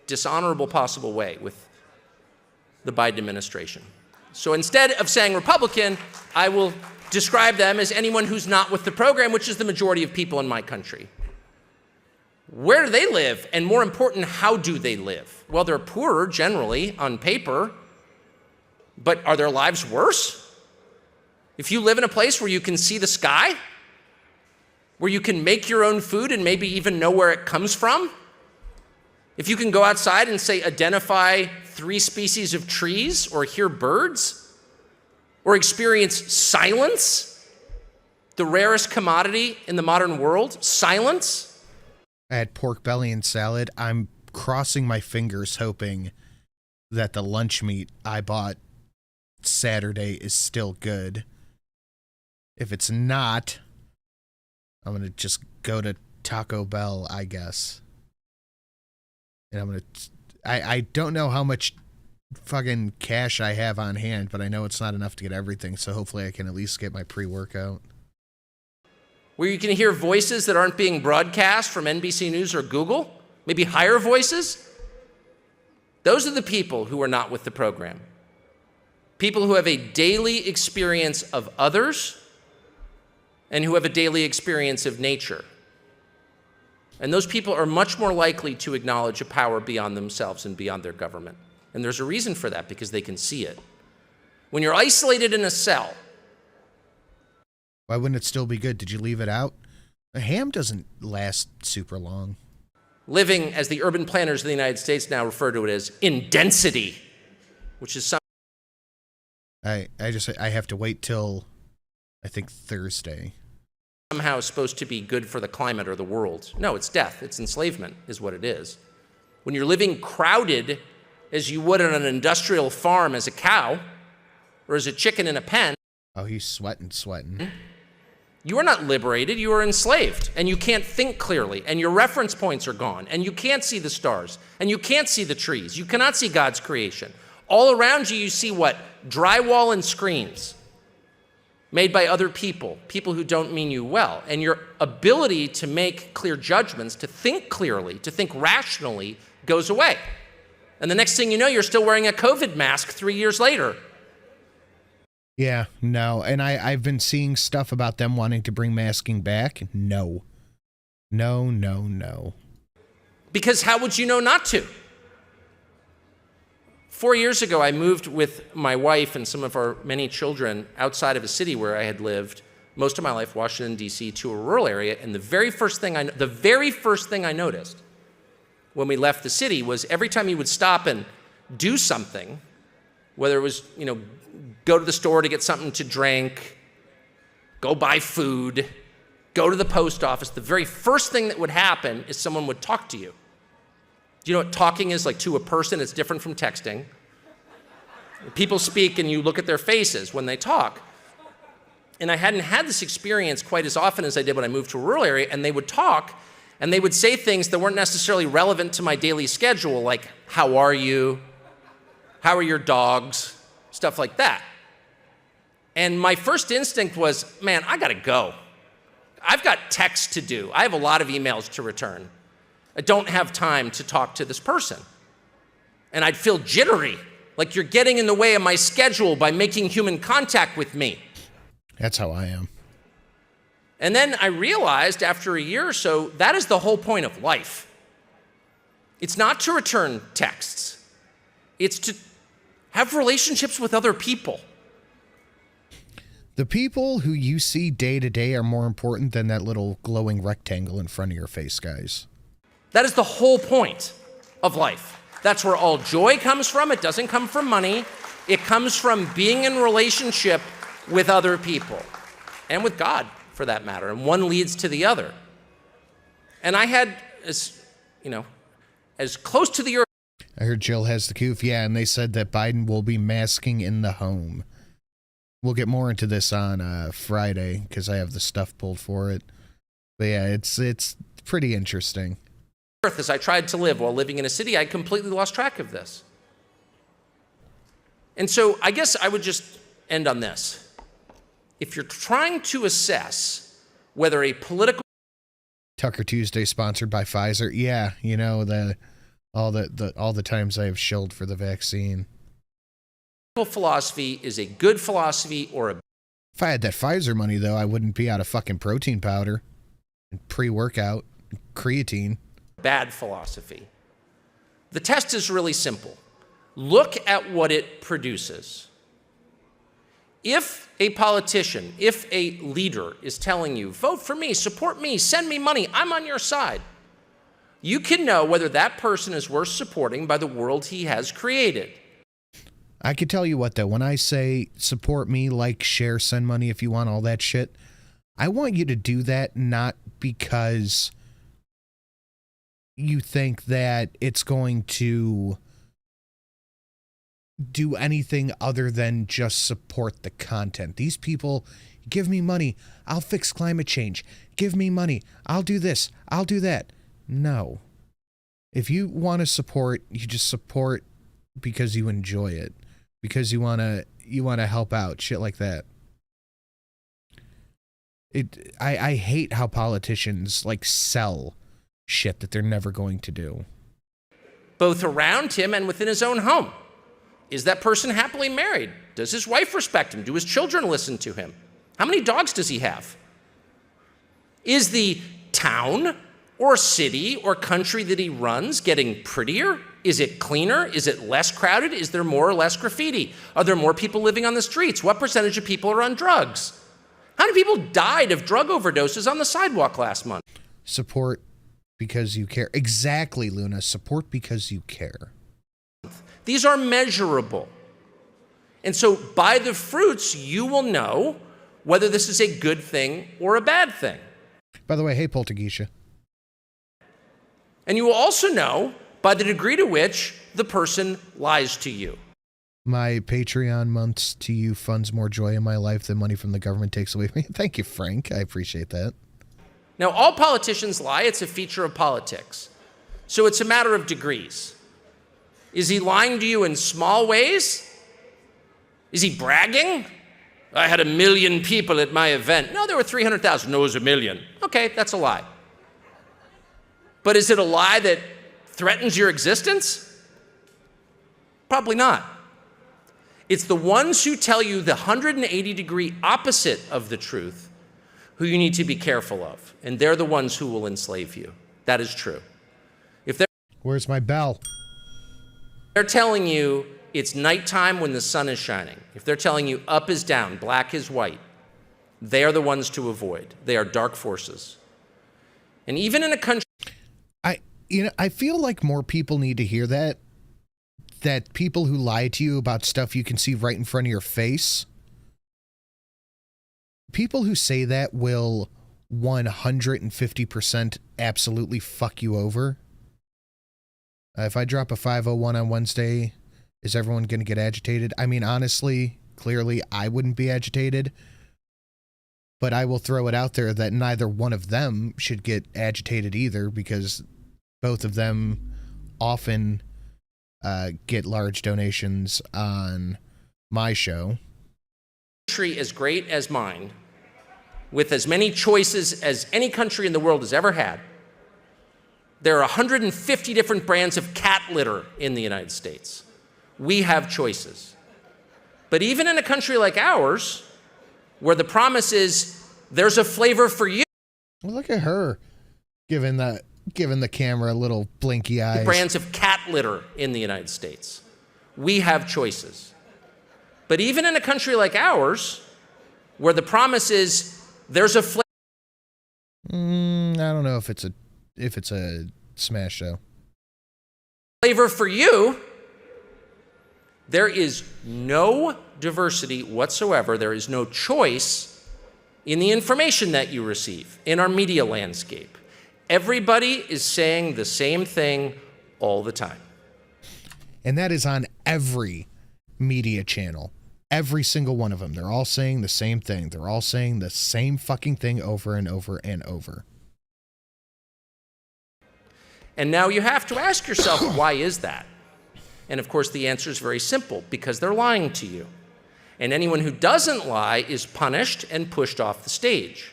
dishonorable possible way with the Biden administration. So instead of saying Republican, I will describe them as anyone who's not with the program, which is the majority of people in my country. Where do they live? And more important, how do they live? Well, they're poorer generally on paper, but are their lives worse? If you live in a place where you can see the sky, where you can make your own food and maybe even know where it comes from, if you can go outside and say identify 3 species of trees or hear birds or experience silence, the rarest commodity in the modern world, silence. I had pork belly and salad. I'm crossing my fingers hoping that the lunch meat I bought Saturday is still good. If it's not, I'm going to just go to Taco Bell, I guess. And I'm going to... I don't know how much fucking cash I have on hand, but I know it's not enough to get everything, so hopefully I can at least get my pre-workout. Where you can hear voices that aren't being broadcast from NBC News or Google, maybe higher voices. Those are the people who are not with the program. People who have a daily experience of others and who have a daily experience of nature. And those people are much more likely to acknowledge a power beyond themselves and beyond their government. And there's a reason for that, because they can see it. When you're isolated in a cell. Why wouldn't it still be good? Did you leave it out? A ham doesn't last super long. Living, as the urban planners of the United States now refer to it as, in density, which is I have to wait till, I think, Thursday. somehow supposed to be good for the climate or the world. No, it's death. It's enslavement is what it is. When you're living crowded as you would on an industrial farm as a cow or as a chicken in a pen. Oh, he's sweating. You are not liberated, you are enslaved, and you can't think clearly, and your reference points are gone, and you can't see the stars, and you can't see the trees. You cannot see God's creation. All around you, you see what? Drywall and screens made by other people, people who don't mean you well. And your ability to make clear judgments, to think clearly, to think rationally, goes away. And the next thing you know, you're still wearing a COVID mask 3 years later. Yeah, no. And I've been seeing stuff about them wanting to bring masking back. No. No. Because how would you know not to? 4 years ago, I moved with my wife and some of our many children outside of a city where I had lived most of my life, Washington, D.C., to a rural area. And the very first thing I noticed when we left the city was every time you would stop and do something, whether it was, go to the store to get something to drink, go buy food, go to the post office, the very first thing that would happen is someone would talk to you. Do you know what talking is like to a person? It's different from texting. People speak and you look at their faces when they talk. And I hadn't had this experience quite as often as I did when I moved to a rural area, and they would talk and they would say things that weren't necessarily relevant to my daily schedule, like, how are you? How are your dogs? Stuff like that. And my first instinct was, man, I gotta go. I've got texts to do. I have a lot of emails to return. I don't have time to talk to this person. And I'd feel jittery, like you're getting in the way of my schedule by making human contact with me. That's how I am. And then I realized after a year or so, that is the whole point of life. It's not to return texts. It's to have relationships with other people. The people who you see day to day are more important than that little glowing rectangle in front of your face, guys. That is the whole point of life. That's where all joy comes from. It doesn't come from money. It comes from being in relationship with other people and with God, for that matter. And one leads to the other. And I had, as close to the earth. I heard Jill has the coof. Yeah, and they said that Biden will be masking in the home. We'll get more into this on Friday because I have the stuff pulled for it. But yeah, it's pretty interesting. As I tried to live while living in a city, I completely lost track of this. And so I guess I would just end on this. If you're trying to assess whether a political Tucker Tuesday sponsored by Pfizer. Yeah, you know, all the times I have shilled for the vaccine. philosophy is a good philosophy or a If I had that Pfizer money though, I wouldn't be out of fucking protein powder and pre-workout, creatine. bad philosophy. The test is really simple. Look at what it produces. If a politician, if a leader is telling you, vote for me, support me, send me money, I'm on your side, you can know whether that person is worth supporting by the world he has created. I could tell you what though, when I say support me, like, share, send money if you want, all that shit, I want you to do that not because you think that it's going to do anything other than just support the content. These people, give me money, I'll fix climate change. Give me money, I'll do this, I'll do that. No. If you want to support, you just support because you enjoy it. Because you want to help out, shit like that. I hate how politicians like sell shit that they're never going to do. Both around him and within his own home. Is that person happily married? Does his wife respect him? Do his children listen to him? How many dogs does he have? Is the town or city or country that he runs getting prettier? Is it cleaner? Is it less crowded? Is there more or less graffiti? Are there more people living on the streets? What percentage of people are on drugs? How many people died of drug overdoses on the sidewalk last month? Support because you care. Exactly, Luna. Support because you care. These are measurable. And so by the fruits, you will know whether this is a good thing or a bad thing. By the way, hey, Poltergeisha. And you will also know by the degree to which the person lies to you. My Patreon months to you funds more joy in my life than money from the government takes away from me. Thank you, Frank. I appreciate that. Now, all politicians lie. It's a feature of politics. So it's a matter of degrees. Is he lying to you in small ways? Is he bragging? I had 1 million people at my event. No, there were 300,000. No, it was 1 million. Okay, that's a lie. But is it a lie that threatens your existence? Probably not. It's the ones who tell you the 180-degree opposite of the truth who you need to be careful of. And they're the ones who will enslave you. That is true. If Where's my bell? they're telling you it's nighttime when the sun is shining, if they're telling you up is down, black is white, they are the ones to avoid. They are dark forces. And even in a country... I feel like more people need to hear that people who lie to you about stuff you can see right in front of your face, people who say that will 150% absolutely fuck you over. If I drop a 501 on Wednesday, is everyone going to get agitated? I mean, honestly, clearly I wouldn't be agitated, but I will throw it out there that neither one of them should get agitated either, because both of them often get large donations on my show. Country as great as mine, with as many choices as any country in the world has ever had, there are 150 different brands of cat litter in the United States. We have choices. But even in a country like ours, where the promise is there's a flavor for you. Well, look at her giving the camera a little blinky eyes. Brands of cat litter in the United States. We have choices. But even in a country like ours, where the promise is there's a flavor. I don't know if it's a smash show. Flavor for you, there is no diversity whatsoever. There is no choice in the information that you receive in our media landscape. Everybody is saying the same thing all the time. And that is on every media channel. Every single one of them. They're all saying the same thing. They're all saying the same fucking thing over and over and over. And now you have to ask yourself, why is that? And of course, the answer is very simple, because they're lying to you. And anyone who doesn't lie is punished and pushed off the stage.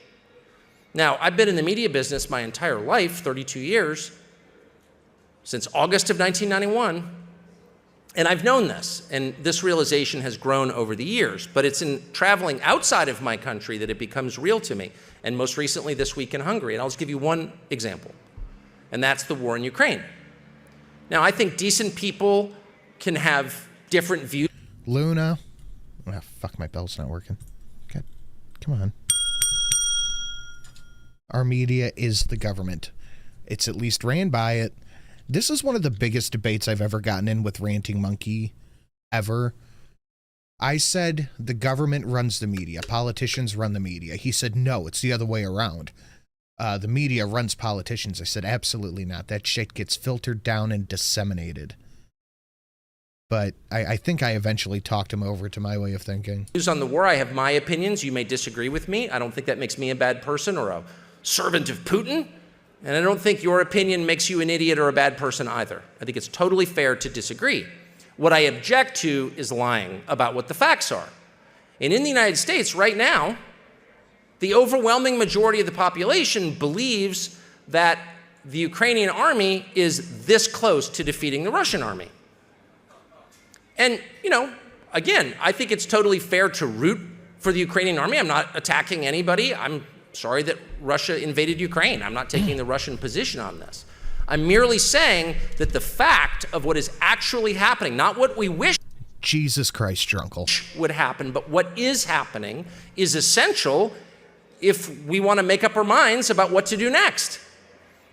Now, I've been in the media business my entire life, 32 years, since August of 1991. And I've known this, and this realization has grown over the years, but it's in traveling outside of my country that it becomes real to me, and most recently this week in Hungary. And I'll just give you one example, and that's the war in Ukraine. Now, I think decent people can have different views. Luna. Oh, fuck, my bell's not working. God, come on. Our media is the government. It's at least ran by it. This is one of the biggest debates I've ever gotten in with Ranting Monkey ever. I said the government runs the media. Politicians run the media. He said, no, it's the other way around. The media runs politicians. I said, absolutely not. That shit gets filtered down and disseminated. But I think I eventually talked him over to my way of thinking. On the war, I have my opinions. You may disagree with me. I don't think that makes me a bad person or a servant of Putin. And I don't think your opinion makes you an idiot or a bad person either. I think it's totally fair to disagree. What I object to is lying about what the facts are. And in the United States right now, the overwhelming majority of the population believes that the Ukrainian army is this close to defeating the Russian army. And, you know, again, I think it's totally fair to root for the Ukrainian army. I'm not attacking anybody. I'm sorry that Russia invaded Ukraine. I'm not taking the Russian position on this. I'm merely saying that the fact of what is actually happening, not what we wish Jesus Christ, Drunkle, would happen, but what is happening is essential if we want to make up our minds about what to do next.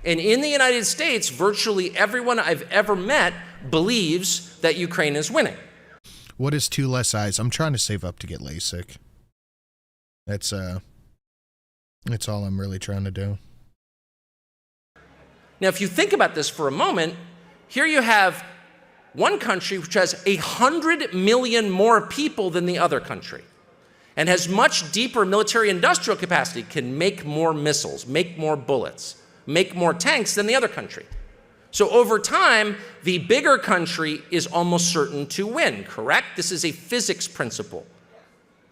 And in the United States, virtually everyone I've ever met believes that Ukraine is winning. What is 2 less eyes? I'm trying to save up to get LASIK. That's all I'm really trying to do. Now, if you think about this for a moment, here you have one country which has 100 million more people than the other country and has much deeper military industrial capacity, can make more missiles, make more bullets, make more tanks than the other country. So over time, the bigger country is almost certain to win, correct? This is a physics principle.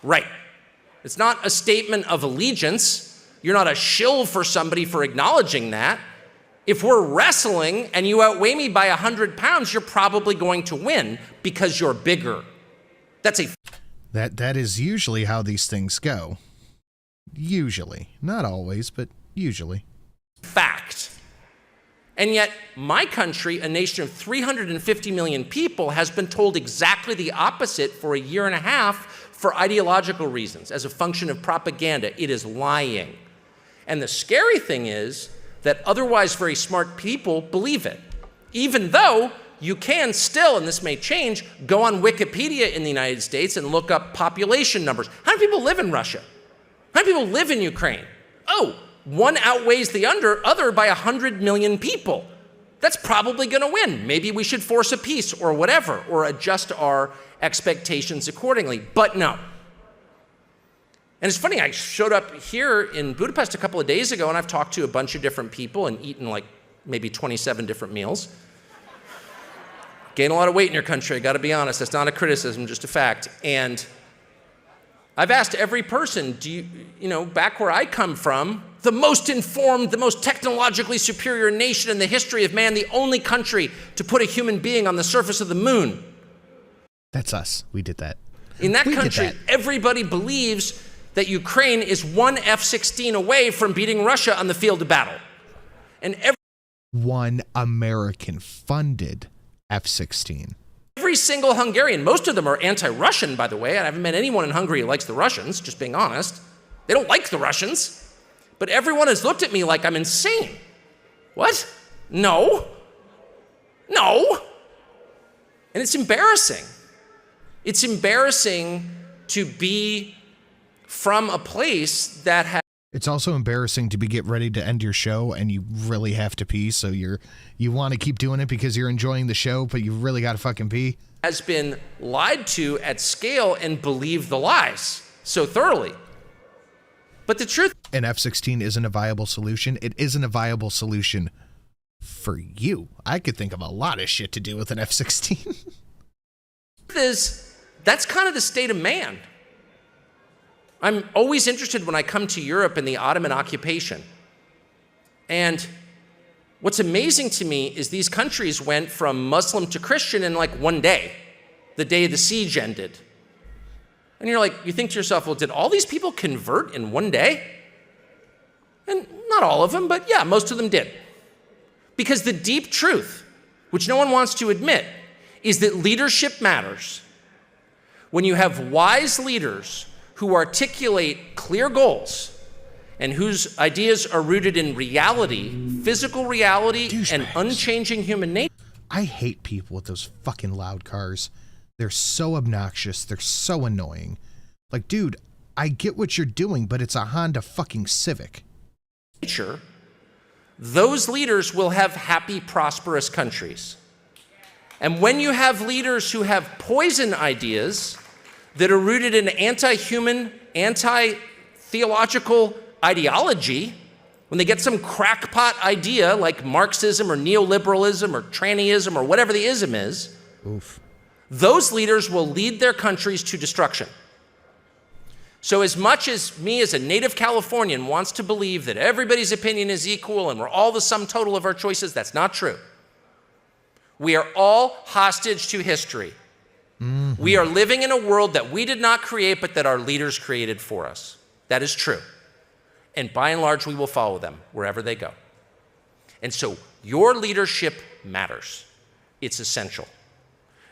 Right. It's not a statement of allegiance. You're not a shill for somebody for acknowledging that. If we're wrestling and you outweigh me by 100 pounds, you're probably going to win because you're bigger. That's a... That is usually how these things go. Usually. Not always, but usually. Fact. And yet, my country, a nation of 350 million people, has been told exactly the opposite for a year and a half for ideological reasons, as a function of propaganda. It is lying. And the scary thing is that otherwise very smart people believe it, even though you can still, and this may change, go on Wikipedia in the United States and look up population numbers. How many people live in Russia? How many people live in Ukraine? Oh, one outweighs the other by 100 million people. That's probably going to win. Maybe we should force a peace or whatever, or adjust our expectations accordingly. But no. And it's funny, I showed up here in Budapest a couple of days ago, and I've talked to a bunch of different people and eaten like maybe 27 different meals. Gain a lot of weight in your country, I gotta be honest. That's not a criticism, just a fact. And I've asked every person, you know, back where I come from, the most informed, the most technologically superior nation in the history of man, the only country to put a human being on the surface of the moon. That's us. We did that. In that country, everybody believes that Ukraine is one F-16 away from beating Russia on the field of battle. And one American-funded F-16. Every single Hungarian, most of them are anti-Russian, by the way. I haven't met anyone in Hungary who likes the Russians, just being honest. They don't like the Russians. But everyone has looked at me like I'm insane. What? No. No. And it's embarrassing. It's embarrassing to be from a place that has... It's also embarrassing to get ready to end your show and you really have to pee, so you want to keep doing it because you're enjoying the show, but you really got to fucking pee. Has been lied to at scale and believed the lies so thoroughly. But the truth, An F-16 isn't a viable solution. It isn't a viable solution for you. I could think of a lot of shit to do with an F-16. is that's kind of the state of man. I'm always interested when I come to Europe and the Ottoman occupation. And what's amazing to me is these countries went from Muslim to Christian in like one day, the day the siege ended. And you're like, you think to yourself, well, did all these people convert in one day? And not all of them, but yeah, most of them did. Because the deep truth, which no one wants to admit, is that leadership matters. When you have wise leaders who articulate clear goals and whose ideas are rooted in reality, physical reality, and unchanging human nature. I hate people with those fucking loud cars. They're so obnoxious. They're so annoying. Like, dude, I get what you're doing, but it's a Honda fucking Civic. Those leaders will have happy, prosperous countries. And when you have leaders who have poison ideas that are rooted in anti-human, anti-theological ideology, when they get some crackpot idea like Marxism or neoliberalism or trannyism or whatever the ism is, those leaders will lead their countries to destruction. So as much as me as a native Californian wants to believe that everybody's opinion is equal and we're all the sum total of our choices, that's not true. We are all hostage to history. We are living in a world that we did not create, but that our leaders created for us. That is true. And by and large, we will follow them wherever they go. And so your leadership matters. It's essential.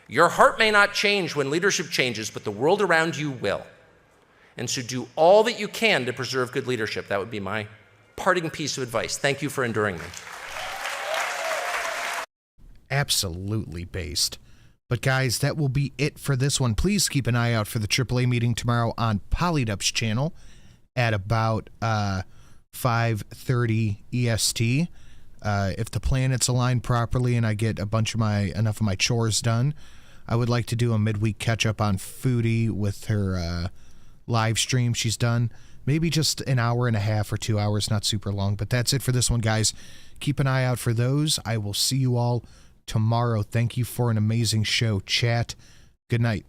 Your heart may not change when leadership changes, but the world around you will. And so do all that you can to preserve good leadership. That would be my parting piece of advice. Thank you for enduring me. Absolutely based. But guys, that will be it for this one. Please keep an eye out for the AAA meeting tomorrow on Polydub's channel at about 5:30 EST. If the planets align properly and I get enough of my chores done, I would like to do a midweek catch-up on Foodie with her live stream she's done. Maybe just an hour and a half or 2 hours, not super long. But that's it for this one, guys. Keep an eye out for those. I will see you all tomorrow. Thank you for an amazing show, chat. Good night.